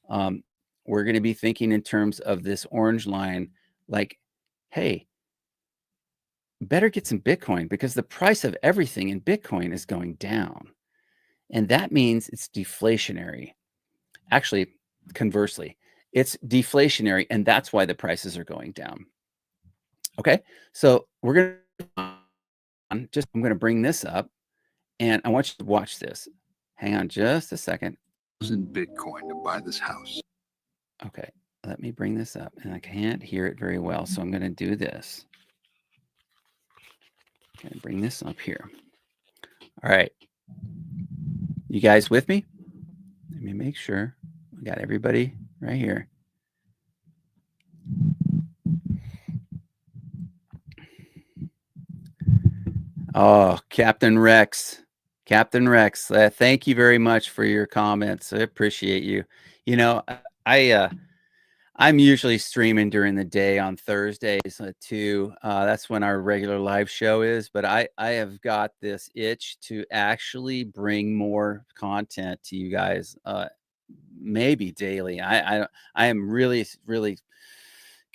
We're going to be thinking in terms of this orange line, like, hey, better get some Bitcoin because the price of everything in Bitcoin is going down. And that means it's deflationary. Actually, conversely, it's deflationary, and that's why the prices are going down. Okay, so we're going to I'm going to bring this up, and I want you to watch this. Hang on just a second. In Bitcoin to buy this house. Okay, let me bring this up, and I can't hear it very well, so I'm going to do this. I'm going to bring this up here. All right, you guys with me? Let me make sure we got everybody right here. Oh, Captain Rex. Thank you very much for your comments. I appreciate you. You know, I'm usually streaming during the day on Thursdays too. That's when our regular live show is. But I have got this itch to actually bring more content to you guys, maybe daily. I am really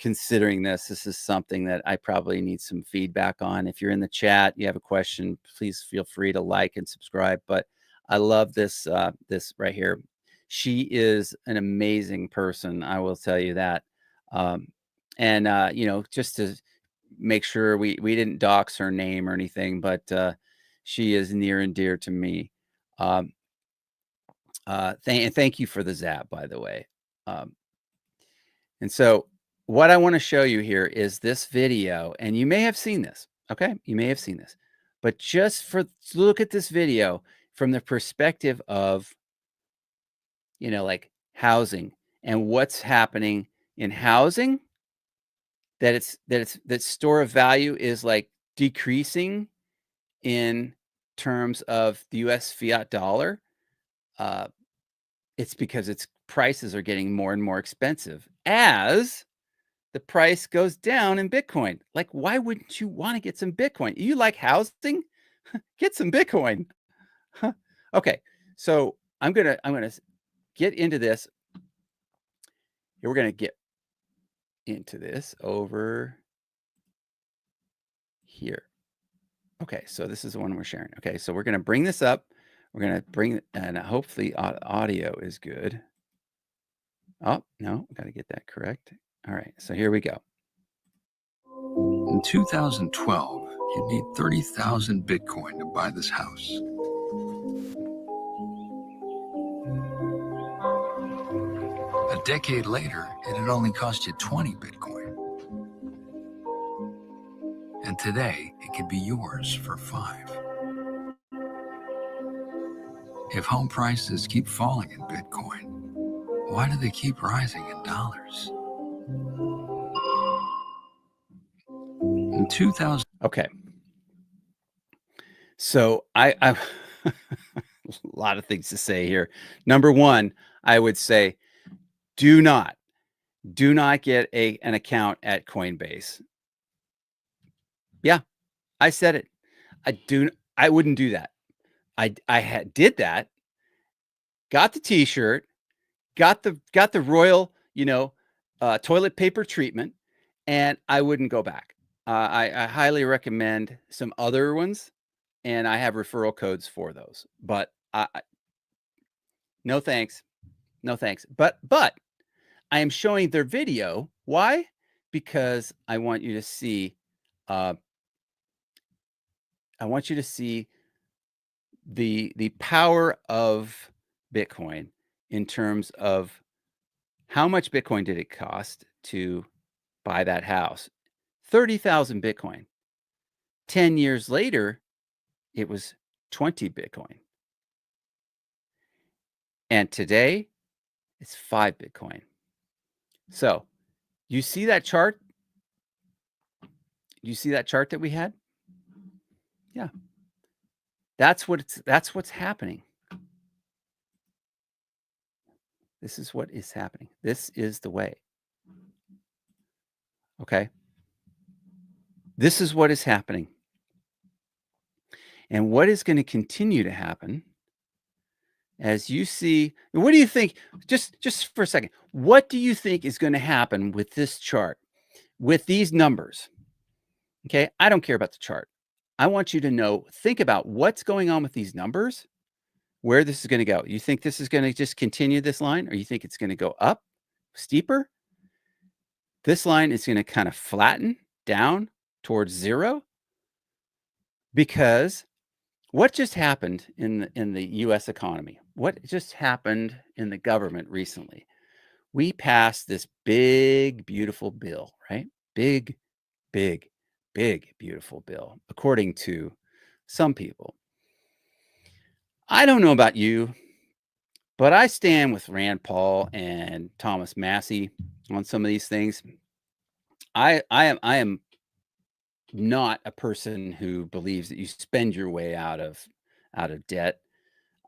considering this. This is something that I probably need some feedback on. If you're in the chat, you have a question, please feel free to like and subscribe. But I love this this right here. She is an amazing person, I will tell you that. And you know, just to make sure we didn't dox her name or anything, but she is near and dear to me. Thank you for the zap, by the way. And so what I want to show you here is this video, and you may have seen this. Okay, you may have seen this, but just for look at this video from the perspective of, you know, like housing and what's happening in housing. That store of value is like decreasing in terms of the U.S. fiat dollar. It's because its prices are getting more and more expensive as the price goes down in Bitcoin. Like, why wouldn't you want to get some Bitcoin? You like housing? Get some Bitcoin. Okay, so I'm gonna get into this. We're gonna get into this over here. Okay, so this is the one we're sharing. Okay, so we're gonna bring this up. We're gonna bring, and hopefully audio is good. Oh no, got to get that correct. All right, so here we go. In 2012, you'd need 30,000 Bitcoin to buy this house. A decade later, it had only cost you 20 Bitcoin. And today, it could be yours for 5. If home prices keep falling in Bitcoin, why do they keep rising in dollars? In 2000. Okay. So I a lot of things to say here. Number one, I would say do not get an account at Coinbase. Yeah, I said it. I wouldn't do that. I did that. Got the t-shirt, got the royal, you know, toilet paper treatment, and I wouldn't go back. I highly recommend some other ones, and I have referral codes for those. But no thanks, no thanks. But I am showing their video. Why? Because I want you to see. I want you to see the power of Bitcoin in terms of how much Bitcoin did it cost to buy that house? 30,000 Bitcoin. 10 years later, it was 20 Bitcoin. And today, It's 5 Bitcoin. So you see that chart? You see that chart that we had? Yeah. That's what's happening. This is what is happening. This is the way. Okay. This is what is happening. And what is going to continue to happen as you see, what do you think? Just for a second, what do you think is going to happen with this chart, with these numbers? Okay. I don't care about the chart. I want you to know, think about what's going on with these numbers, where this is going to go. You think this is going to just continue this line, or you think it's going to go up steeper? This line is going to kind of flatten down towards 0, because what just happened in the US economy? What just happened in the government recently? We passed this big, beautiful bill, right? Big, big, big, beautiful bill, according to some people. I don't know about you, but I stand with Rand Paul and Thomas Massey on some of these things. I am not a person who believes that you spend your way out of debt.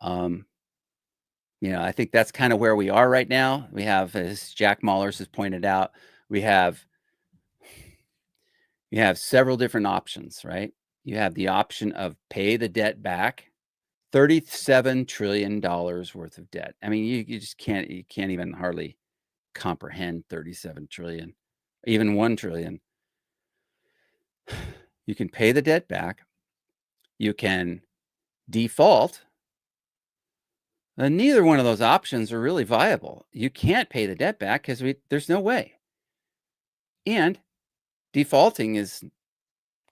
I think that's kind of where we are right now. We have, as Jack Mallers has pointed out, we have several different options, right? You have the option of pay the debt back, $37 trillion worth of debt. I mean, you just can't even hardly comprehend 37 trillion, even 1 trillion. You can pay the debt back. You can default. And neither one of those options are really viable. You can't pay the debt back because there's no way. And defaulting is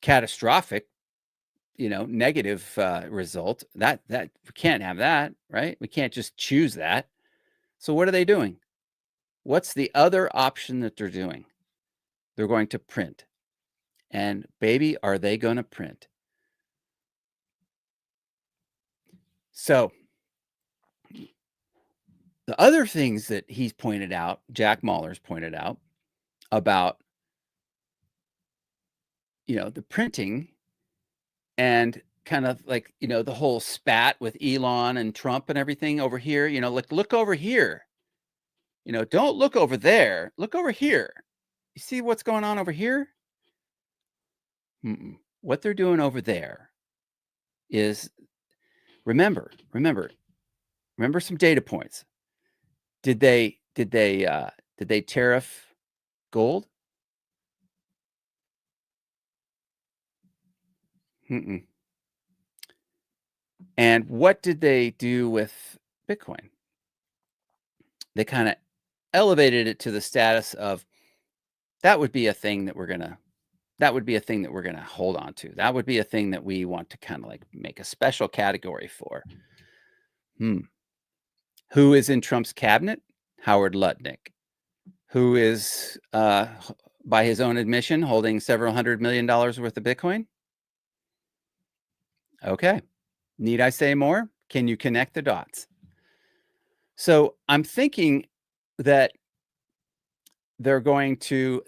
catastrophic, negative result. That we can't have that, right? We can't just choose that. So what are they doing? What's the other option that they're doing? They're going to print. And baby, are they going to print? So the other things that he's pointed out, Jack Mallers pointed out about, the printing and kind of like, the whole spat with Elon and Trump and everything over here, look over here, don't look over there, look over here. You see what's going on over here? What they're doing over there is, remember some data points. Did they tariff gold? And what did they do with Bitcoin? They kind of elevated it to the status of that would be a thing that we're going to hold on to. That would be a thing that we want to kind of like make a special category for. Who is in Trump's cabinet? Howard Lutnick, who is, by his own admission, holding several $100 million worth of Bitcoin. Okay. Need I say more? Can you connect the dots? So I'm thinking that they're going to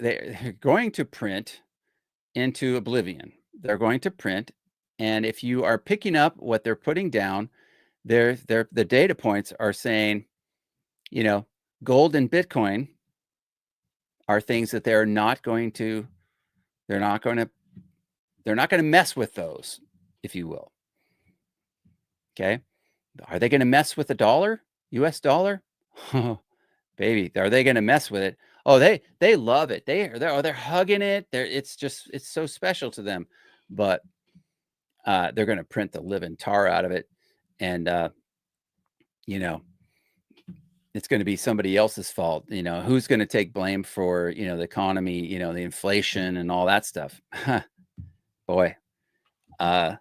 print into oblivion. They're going to print, and if you are picking up what they're putting down, the data points are saying, gold and Bitcoin are things that they're not going to mess with those, if you will. Okay. Are they going to mess with the dollar, US dollar? Oh, baby, are they going to mess with it? Oh, they love it. They're hugging it. It's so special to them, but they're going to print the living tar out of it. And, it's going to be somebody else's fault. Who's going to take blame for, the economy, the inflation and all that stuff. Boy, I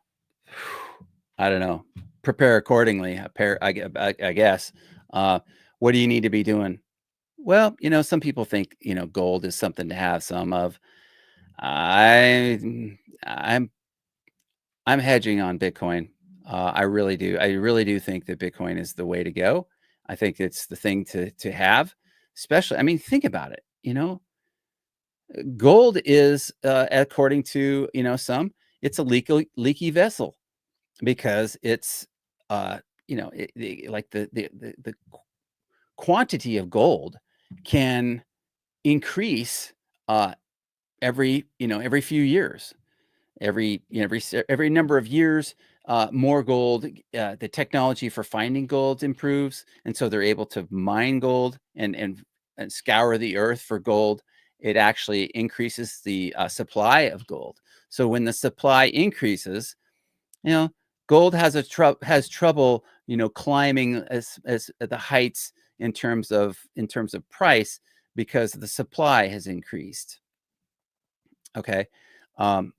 don't know. Prepare accordingly. I guess. What do you need to be doing? Well, some people think, gold is something to have some of. I'm hedging on Bitcoin. I really do. I really do think that Bitcoin is the way to go. I think it's the thing to have, especially. I mean, think about it. Gold is, according to some, it's a leaky vessel because it's like the quantity of gold can increase every few years, every number of years, more gold. The technology for finding gold improves, and so they're able to mine gold and scour the earth for gold. It actually increases the supply of gold. So when the supply increases, you know, gold has trouble, climbing as the heights in terms of price because the supply has increased. Okay. Um,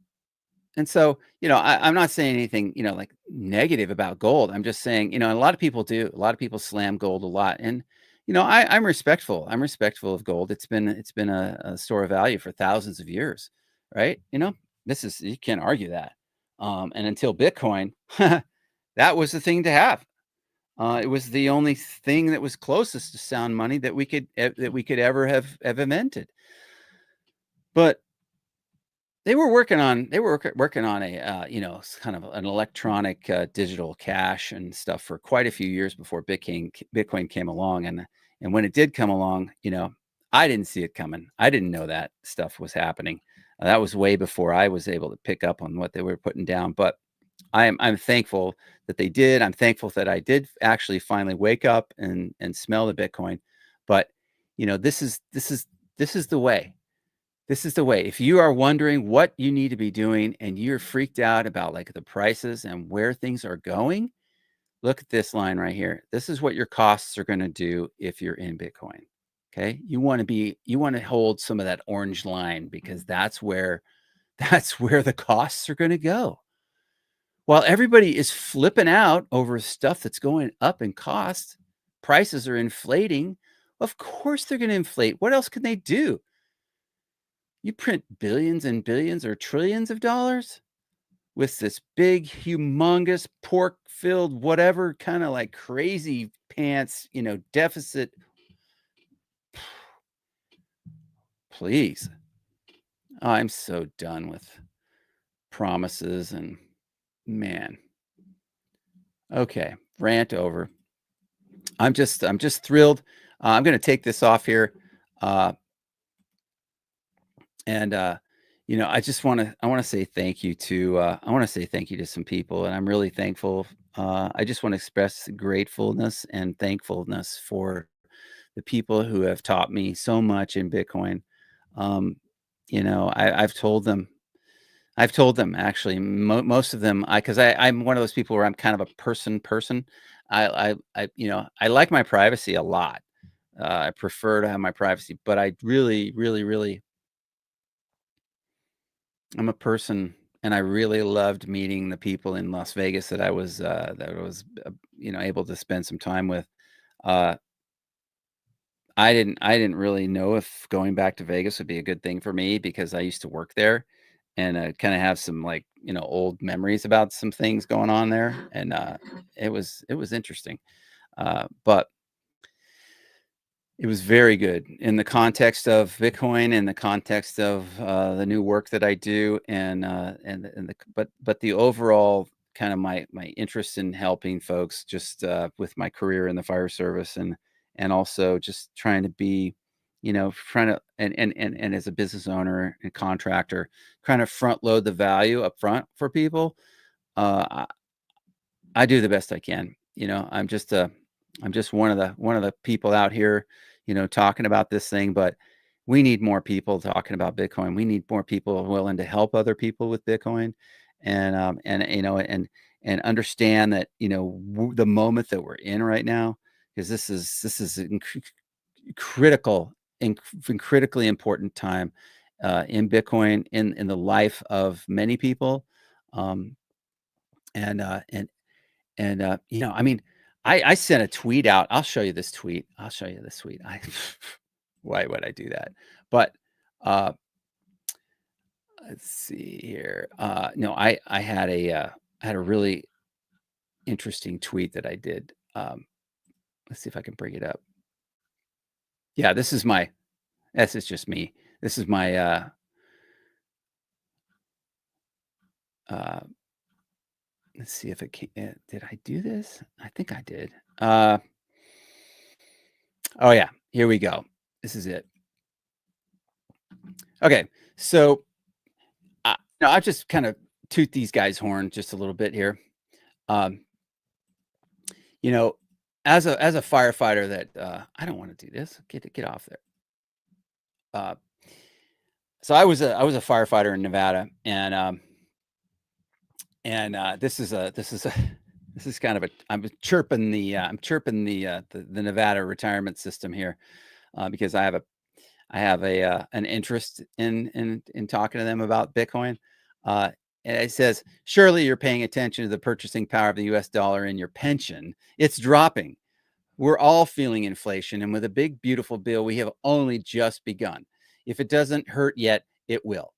and so, I'm not saying anything, like negative about gold. I'm just saying, a lot of people do. A lot of people slam gold a lot, and I'm respectful. I'm respectful of gold. It's been a store of value for thousands of years, right? You can't argue that. And until Bitcoin, that was the thing to have. It was the only thing that was closest to sound money that we could ever have invented. But they were working on a kind of an electronic digital cash and stuff for quite a few years before Bitcoin came along, and when it did come along, I didn't see it coming. I didn't know that stuff was happening. That was way before I was able to pick up on what they were putting down. But I'm thankful that they did. I'm thankful that I did actually finally wake up and smell the Bitcoin. But this is the way. This is the way. If you are wondering what you need to be doing and you're freaked out about like the prices and where things are going, look at this line right here. This is what your costs are going to do if you're in Bitcoin. Okay? You want to hold some of that orange line because that's where the costs are going to go. While everybody is flipping out over stuff that's going up in cost, prices are inflating. Of course they're going to inflate. What else can they do? You print billions and billions or trillions of dollars with this big, humongous, pork-filled, whatever kind of like crazy pants, deficit. Please. I'm so done with promises and man. Okay, rant over. I'm just thrilled. I'm going to take this off here. And I want to say thank you to some people, and I'm really thankful. I just want to express gratefulness and thankfulness for the people who have taught me so much in Bitcoin. Um, I've told them actually, most of them, because I'm one of those people where I'm kind of a person. I like my privacy a lot. I prefer to have my privacy, but I really, really, really I'm a person, and I really loved meeting the people in Las Vegas that I was able to spend some time with. Uh, I didn't really know if going back to Vegas would be a good thing for me because I used to work there, and kind of have some like old memories about some things going on there, and it was interesting, but it was very good in the context of Bitcoin, in the context of the new work that I do, but the overall kind of my interest in helping folks just with my career in the fire service and also just trying to be, trying to and as a business owner and contractor, kind of front load the value up front for people. I, I do the best I can. I'm just one of the people out here, talking about this thing, but we need more people talking about Bitcoin. We need more people willing to help other people with Bitcoin and understand that, the moment that we're in right now, because this is critical and critically important time in Bitcoin in the life of many people. Um, and I mean, I sent a tweet out. I'll show you this tweet. I why would I do that? But uh, let's see here. No, I had a really interesting tweet that I did. let's see if I can bring it up. Yeah, this is just me. This is my, let's see if it can, did I do this? I think I did. Oh yeah, here we go. This is it. Okay, so I'll just kind of toot these guys' horn just a little bit here. You know, as a firefighter, that I don't want to do this. Get off there. So I was a firefighter in Nevada, and this is kind of I'm chirping the Nevada retirement system here, because I have an interest in talking to them about Bitcoin. And it says, surely you're paying attention to the purchasing power of the US dollar in your pension. It's dropping. We're all feeling inflation, and with a big, beautiful bill, we have only just begun. If it doesn't hurt yet, it will.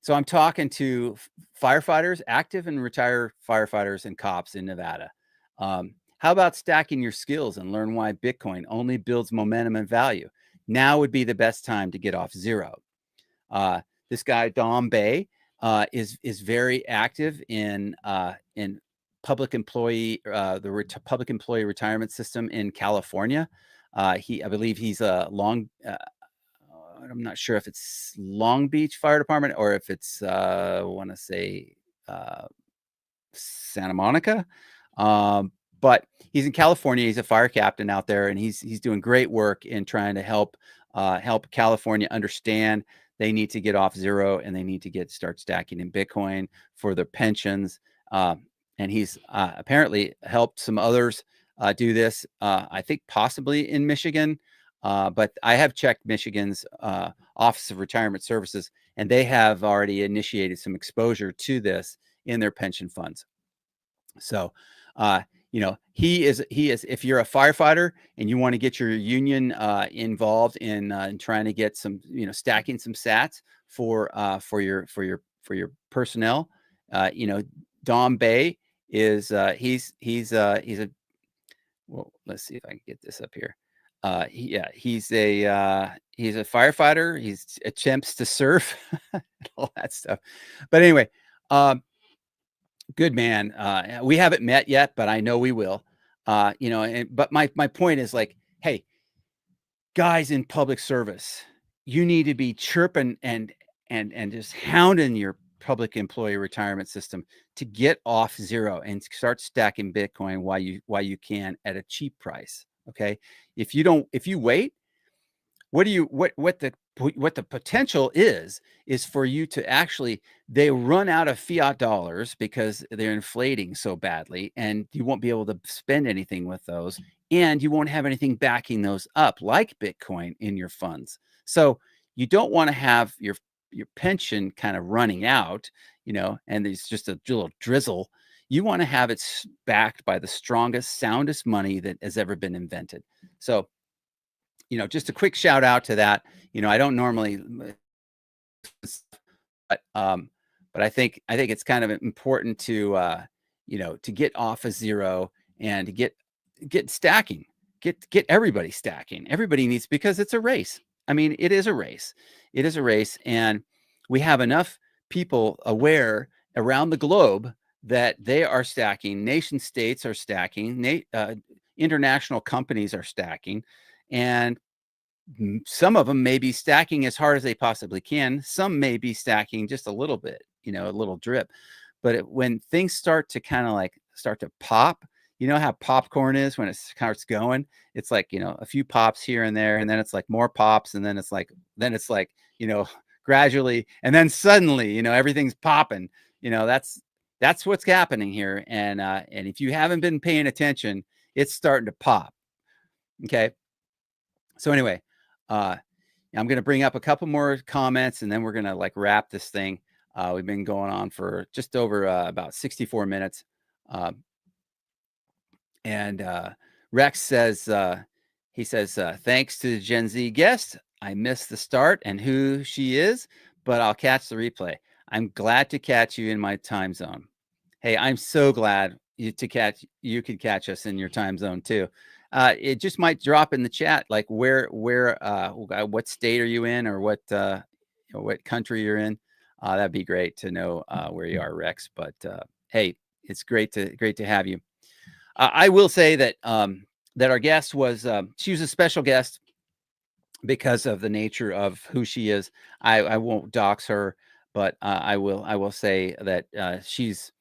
So I'm talking to firefighters, active and retired firefighters and cops in Nevada. How about stacking your skills and learn why Bitcoin only builds momentum and value? Now would be the best time to get off zero. This guy, Dom Bay, is very active in public employee, public employee retirement system in California. I believe he's a I'm not sure if it's Long Beach Fire Department or if it's I want to say Santa Monica. But he's in California. He's a fire captain out there, and he's doing great work in trying to help California understand they need to get off zero and they need to start stacking in Bitcoin for their pensions. And he's apparently helped some others do this. I think possibly in Michigan, but I have checked Michigan's Office of Retirement Services, and they have already initiated some exposure to this in their pension funds. So, he is, if you're a firefighter and you want to get your union involved in trying to get some, stacking some sats for your personnel, Dom Bay is, he's a, well, let's see if I can get this up here. He's a firefighter. He attempts to surf, all that stuff. But anyway, good man. We haven't met yet, but I know we will. But my point is, like, hey, guys in public service, you need to be chirping and just hounding your public employee retirement system to get off zero and start stacking Bitcoin while you can at a cheap price. Okay. If you wait, what the potential is for you to actually, they run out of fiat dollars because they're inflating so badly, and you won't be able to spend anything with those, and you won't have anything backing those up like Bitcoin in your funds. So you don't want to have your pension kind of running out, and there's just a little drizzle. You want to have it backed by the strongest, soundest money that has ever been invented. So, just a quick shout out to that. I don't normally, but I think it's kind of important to get off of zero and to get stacking, get everybody stacking. Everybody needs, because it's a race. I mean, it is a race. It is a race, and we have enough people aware around the globe that they are stacking. Nation states are stacking. International companies are stacking. And some of them may be stacking as hard as they possibly can. Some may be stacking just a little bit, a little drip. But when things start to pop, how popcorn is when it starts going, it's like, a few pops here and there, and then it's like more pops, and then it's like gradually, and then suddenly, everything's popping. That's what's happening here. And if you haven't been paying attention, it's starting to pop. Okay. So anyway, I'm going to bring up a couple more comments, and then we're going to wrap this thing. We've been going on for just over about 64 minutes. And Rex says, thanks to the Gen Z guest. I missed the start and who she is, but I'll catch the replay. I'm glad to catch you in my time zone. Hey, I'm so glad you could catch us in your time zone too. it just might drop in the chat, like what state are you in, or what country you're in. That'd be great to know where you are, Rex. But hey, it's great to have you. I will say that that our guest was she was a special guest because of the nature of who she is. I won't dox her, but I will say that she's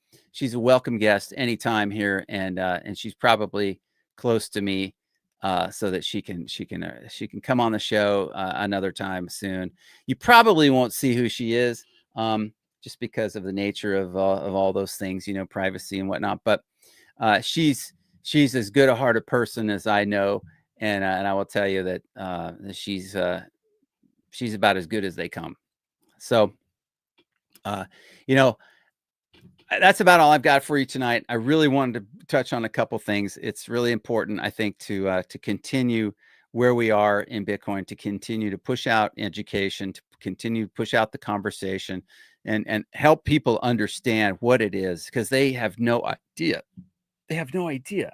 a welcome guest anytime here, and she's probably close to me, so that she can come on the show another time soon. You probably won't see who she is, just because of the nature of all those things, privacy and whatnot. But she's as good a hearted person as I know, and I will tell you that she's about as good as they come. So, you know, that's about all I've got for you tonight. I really wanted to touch on a couple things. It's really important, I think, to continue where we are in Bitcoin, to continue to push out education, to continue to push out the conversation, and help people understand what it is, because they have no idea. They have no idea.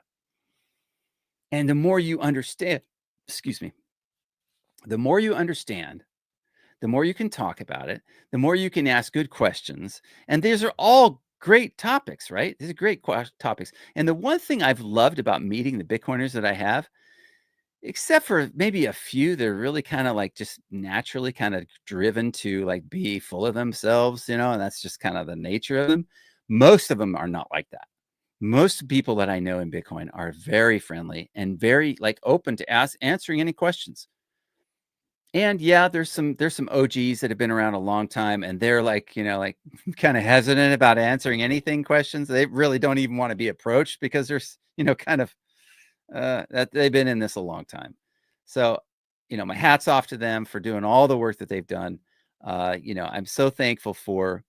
And the more you understand, excuse me, the more you understand, the more you can talk about it, the more you can ask good questions. And these are all great topics, right? These are great topics. And the one thing I've loved about meeting the Bitcoiners that I have, except for maybe a few, they're really kind of like just naturally kind of driven to like be full of themselves, and that's just kind of the nature of them. Most of them are not like that. Most people that I know in Bitcoin are very friendly and very like open to answering any questions. And yeah, there's some OGs that have been around a long time, and they're like, like kind of hesitant about answering anything questions. They really don't even want to be approached because there's, kind of that they've been in this a long time. So, my hat's off to them for doing all the work that they've done. I'm so thankful for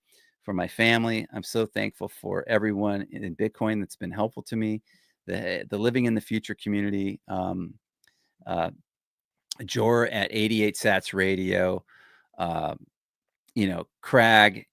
my family. I'm so thankful for everyone in Bitcoin that's been helpful to me. The Living in the Future community. Jor at 88 Sats Radio, Crag,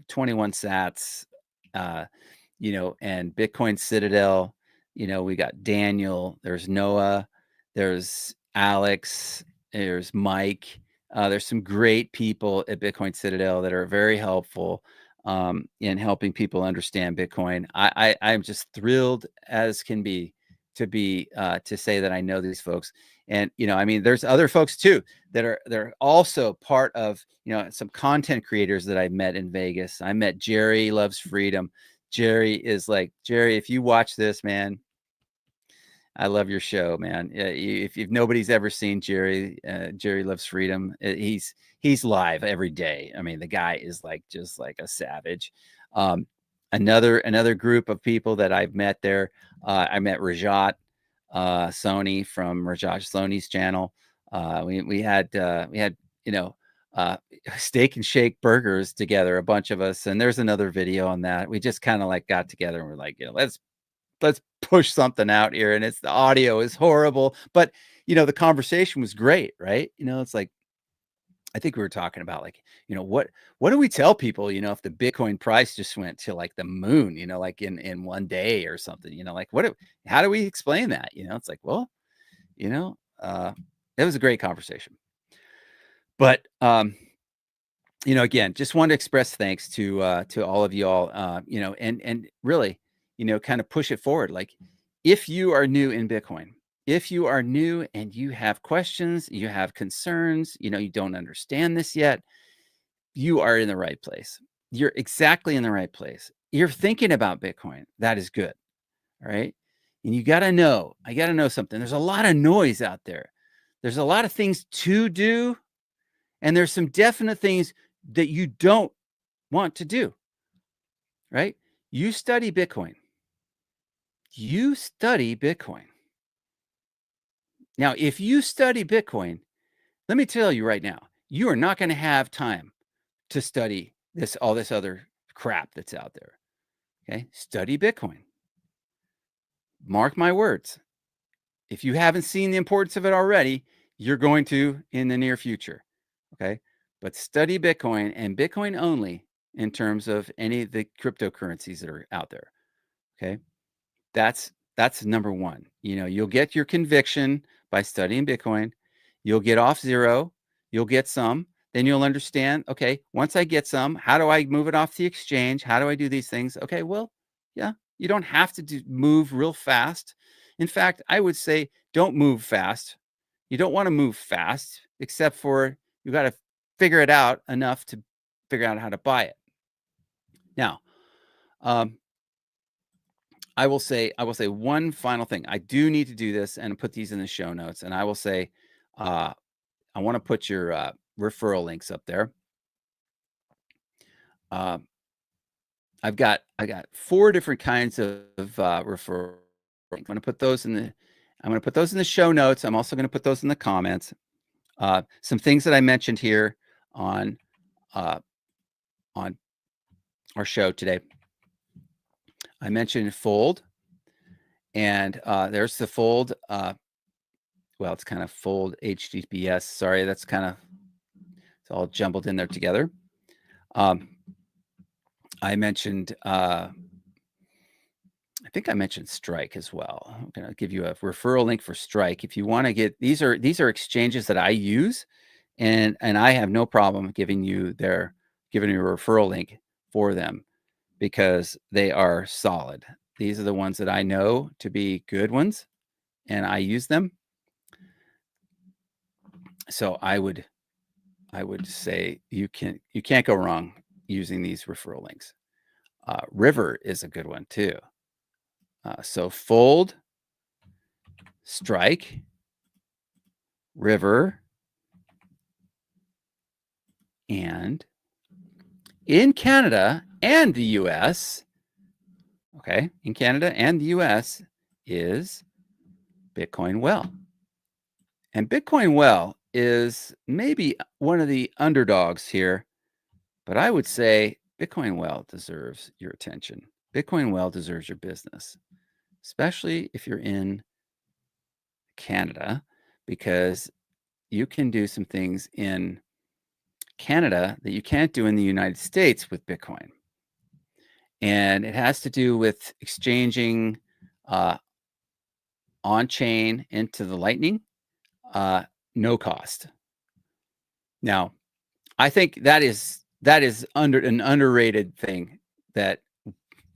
21 Sats, and Bitcoin Citadel. We got Daniel, there's Noah, there's Alex, there's Mike. There's some great people at Bitcoin Citadel that are very helpful in helping people understand Bitcoin. I'm just thrilled as can be to say that I know these folks. And there's other folks too they're also part of some content creators that I met in Vegas. I met Jerry Loves Freedom. Jerry, if you watch this, man, I love your show, man. If nobody's ever seen Jerry, Jerry Loves Freedom, he's live every day. I mean, the guy is just like a savage. Another group of people that I've met there. I met Rajat Sony from Rajat Sony's channel. We had steak and shake burgers together, a bunch of us, and there's another video on that. We just kind of like got together and we're like, let's push something out here. And the audio is horrible, but the conversation was great, right? It's like, I think we were talking about like, what do we tell people, if the Bitcoin price just went to like the moon, like in one day or something, like how do we explain that? It's like, well, it was a great conversation. But again, just wanted to express thanks to all of y'all, and really, kind of push it forward. Like, if you are new in Bitcoin, if you are new and you have questions, you have concerns, you don't understand this yet, you are in the right place. You're exactly in the right place. You're thinking about Bitcoin. That is good. All right. And I got to know something. There's a lot of noise out there. There's a lot of things to do. And there's some definite things that you don't want to do. Right. You study Bitcoin. Now, if you study Bitcoin, let me tell you right now, you are not going to have time to study all this other crap that's out there. Okay. Study Bitcoin. Mark my words. If you haven't seen the importance of it already, you're going to in the near future. Okay. But study Bitcoin and Bitcoin only in terms of any of the cryptocurrencies that are out there. Okay. That's That's number one. You'll get your conviction by studying Bitcoin. You'll get off zero. You'll get some. Then you'll understand, okay, once I get some, how do I move it off the exchange? How do I do these things? Okay, well, yeah, you don't have to move real fast. In fact, I would say don't move fast. You don't want to move fast, except for you got to figure it out enough to figure out how to buy it. Now, I will say one final thing. I do need to do this and put these in the show notes. And I will say, I want to put your referral links up there. I got 4 different kinds of referral links. I'm going to put those in the show notes. I'm also going to put those in the comments. Some things that I mentioned here on our show today. I mentioned Fold, and there's the Fold. Well, it's kind of Fold HTTPS. Sorry, it's all jumbled in there together. I mentioned, I think I mentioned Strike as well. I'm going to give you a referral link for Strike. If you want to get, these are exchanges that I use, and I have no problem giving you a referral link for them because they are solid. These are the ones that I know to be good ones, and I use them. So I would say you can't go wrong using these referral links. River is a good one too. So Fold, Strike, River, and in Canada and the US, okay, in Canada and the US is Bitcoin Well. And Bitcoin Well is maybe one of the underdogs here, but I would say Bitcoin Well deserves your attention. Bitcoin Well deserves your business, especially if you're in Canada, because you can do some things in Canada that you can't do in the United States with Bitcoin. And it has to do with exchanging on-chain into the Lightning, no cost. Now, I think that is an underrated thing that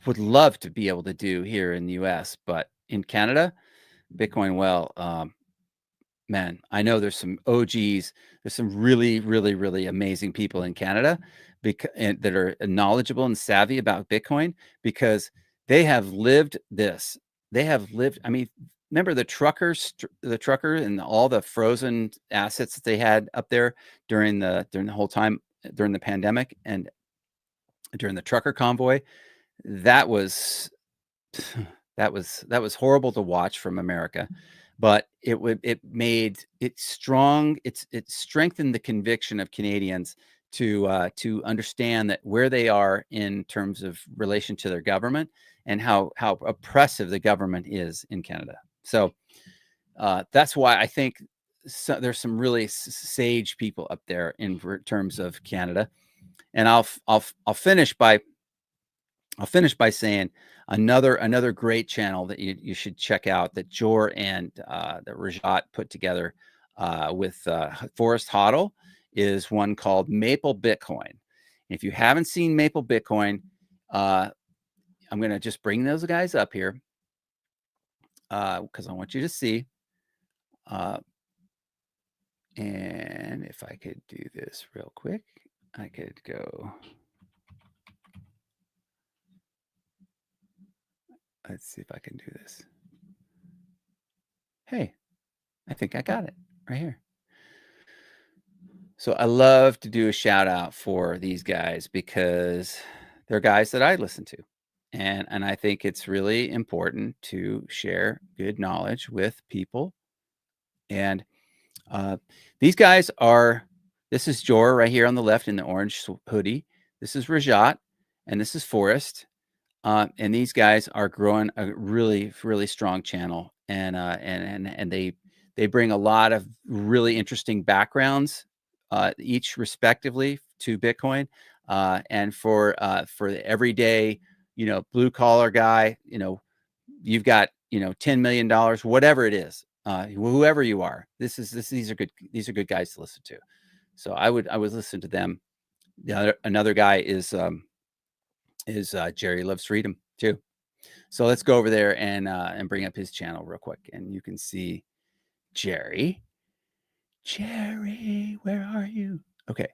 would love to be able to do here in the US, but in Canada, Bitcoin Well, man, I know there's some OGs, there's some really, really, really amazing people in Canada that are knowledgeable and savvy about Bitcoin because they have lived this. They have lived, I mean, remember the trucker and all the frozen assets that they had up there during the whole time, during the pandemic and during the trucker convoy? That was horrible to watch from America, but it made it strong. It strengthened the conviction of Canadians to understand that where they are in terms of relation to their government and how oppressive the government is in Canada. So that's why I think there's some really sage people up there in terms of Canada. And I'll finish by saying another great channel that you should check out that Jor and that Rajat put together with Forrest Hoddle is one called Maple Bitcoin. If you haven't seen Maple Bitcoin, I'm going to just bring those guys up here because I want you to see. And if I could do this real quick, I could go. Let's see if I can do this. Hey, I think I got it right here. So I love to do a shout out for these guys because they're guys that I listen to. And I think it's really important to share good knowledge with people. And these guys this is Jor right here on the left in the orange hoodie. This is Rajat, and this is Forrest. And these guys are growing a really, really strong channel, and they bring a lot of really interesting backgrounds, each respectively to Bitcoin, and for the everyday, blue collar guy, you've got $10 million, whatever it is, whoever you are, these are good guys to listen to. So I would listen to them. Another guy is Jerry Loves Freedom too. So let's go over there and bring up his channel real quick, and you can see Jerry. Jerry, where are you? Okay.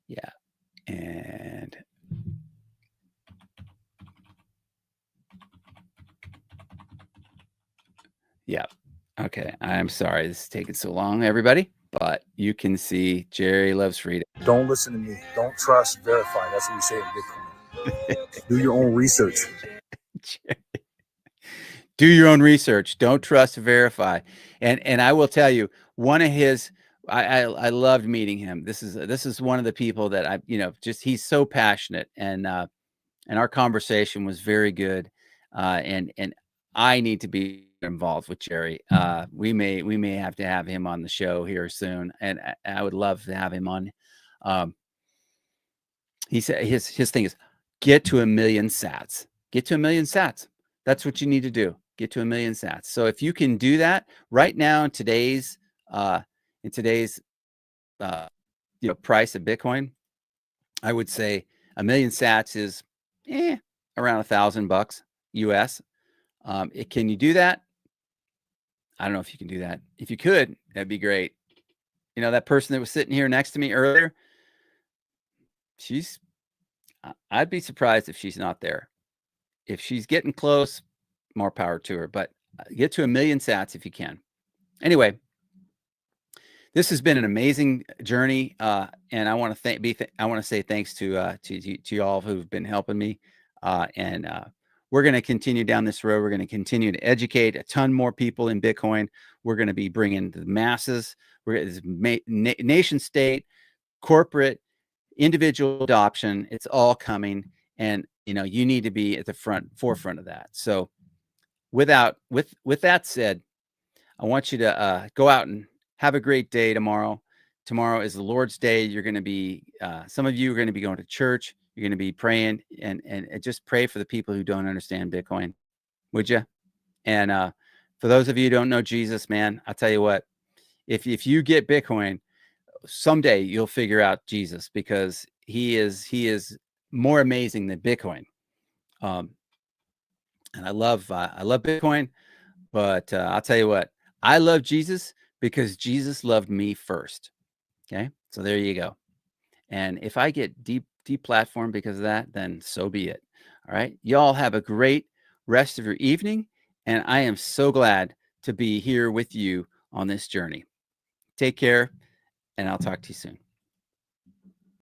Yeah. And yeah. Okay. I'm sorry this is taking so long, everybody, but you can see Jerry Loves Freedom. Don't listen to me. Don't trust, verify. That's what we say in Bitcoin. Do your own research. Do your own research. Don't trust, verify. And I will tell you, one of his, I loved meeting him. This is one of the people that I, just, he's so passionate, and our conversation was very good. And I need to be involved with Jerry. We may have to have him on the show here soon, and I would love to have him on. He said his thing is get to 1 million sats. Get to 1 million sats. That's what you need to do. Get to 1 million sats. So if you can do that right now in today's price of Bitcoin, I would say 1 million sats is around $1,000 US. Can you do that? I don't know if you can do that. If you could, that'd be great. That person that was sitting here next to me earlier, I'd be surprised if she's not there. If she's getting close, more power to her, but get to 1 million sats if you can. Anyway, this has been an amazing journey. And I want to say thanks to y'all who've been helping me. And we're going to continue down this road. We're going to continue to educate a ton more people in Bitcoin. We're going to be bringing the masses. Nation state, corporate, individual adoption. It's all coming. And, you need to be at the forefront of that. So with that said, I want you to go out and have a great day tomorrow. Tomorrow is the Lord's Day. You're going to be, some of you are going to be going to church. You're going to be praying, and just pray for the people who don't understand Bitcoin, would you? And for those of you who don't know Jesus, man, I'll tell you what, if you get Bitcoin, someday you'll figure out Jesus, because he is more amazing than Bitcoin. And I love Bitcoin, but I'll tell you what, I love Jesus because Jesus loved me first. Okay. So there you go. And if I get deplatformed because of that, then so be it. All right. Y'all have a great rest of your evening. And I am so glad to be here with you on this journey. Take care, and I'll talk to you soon.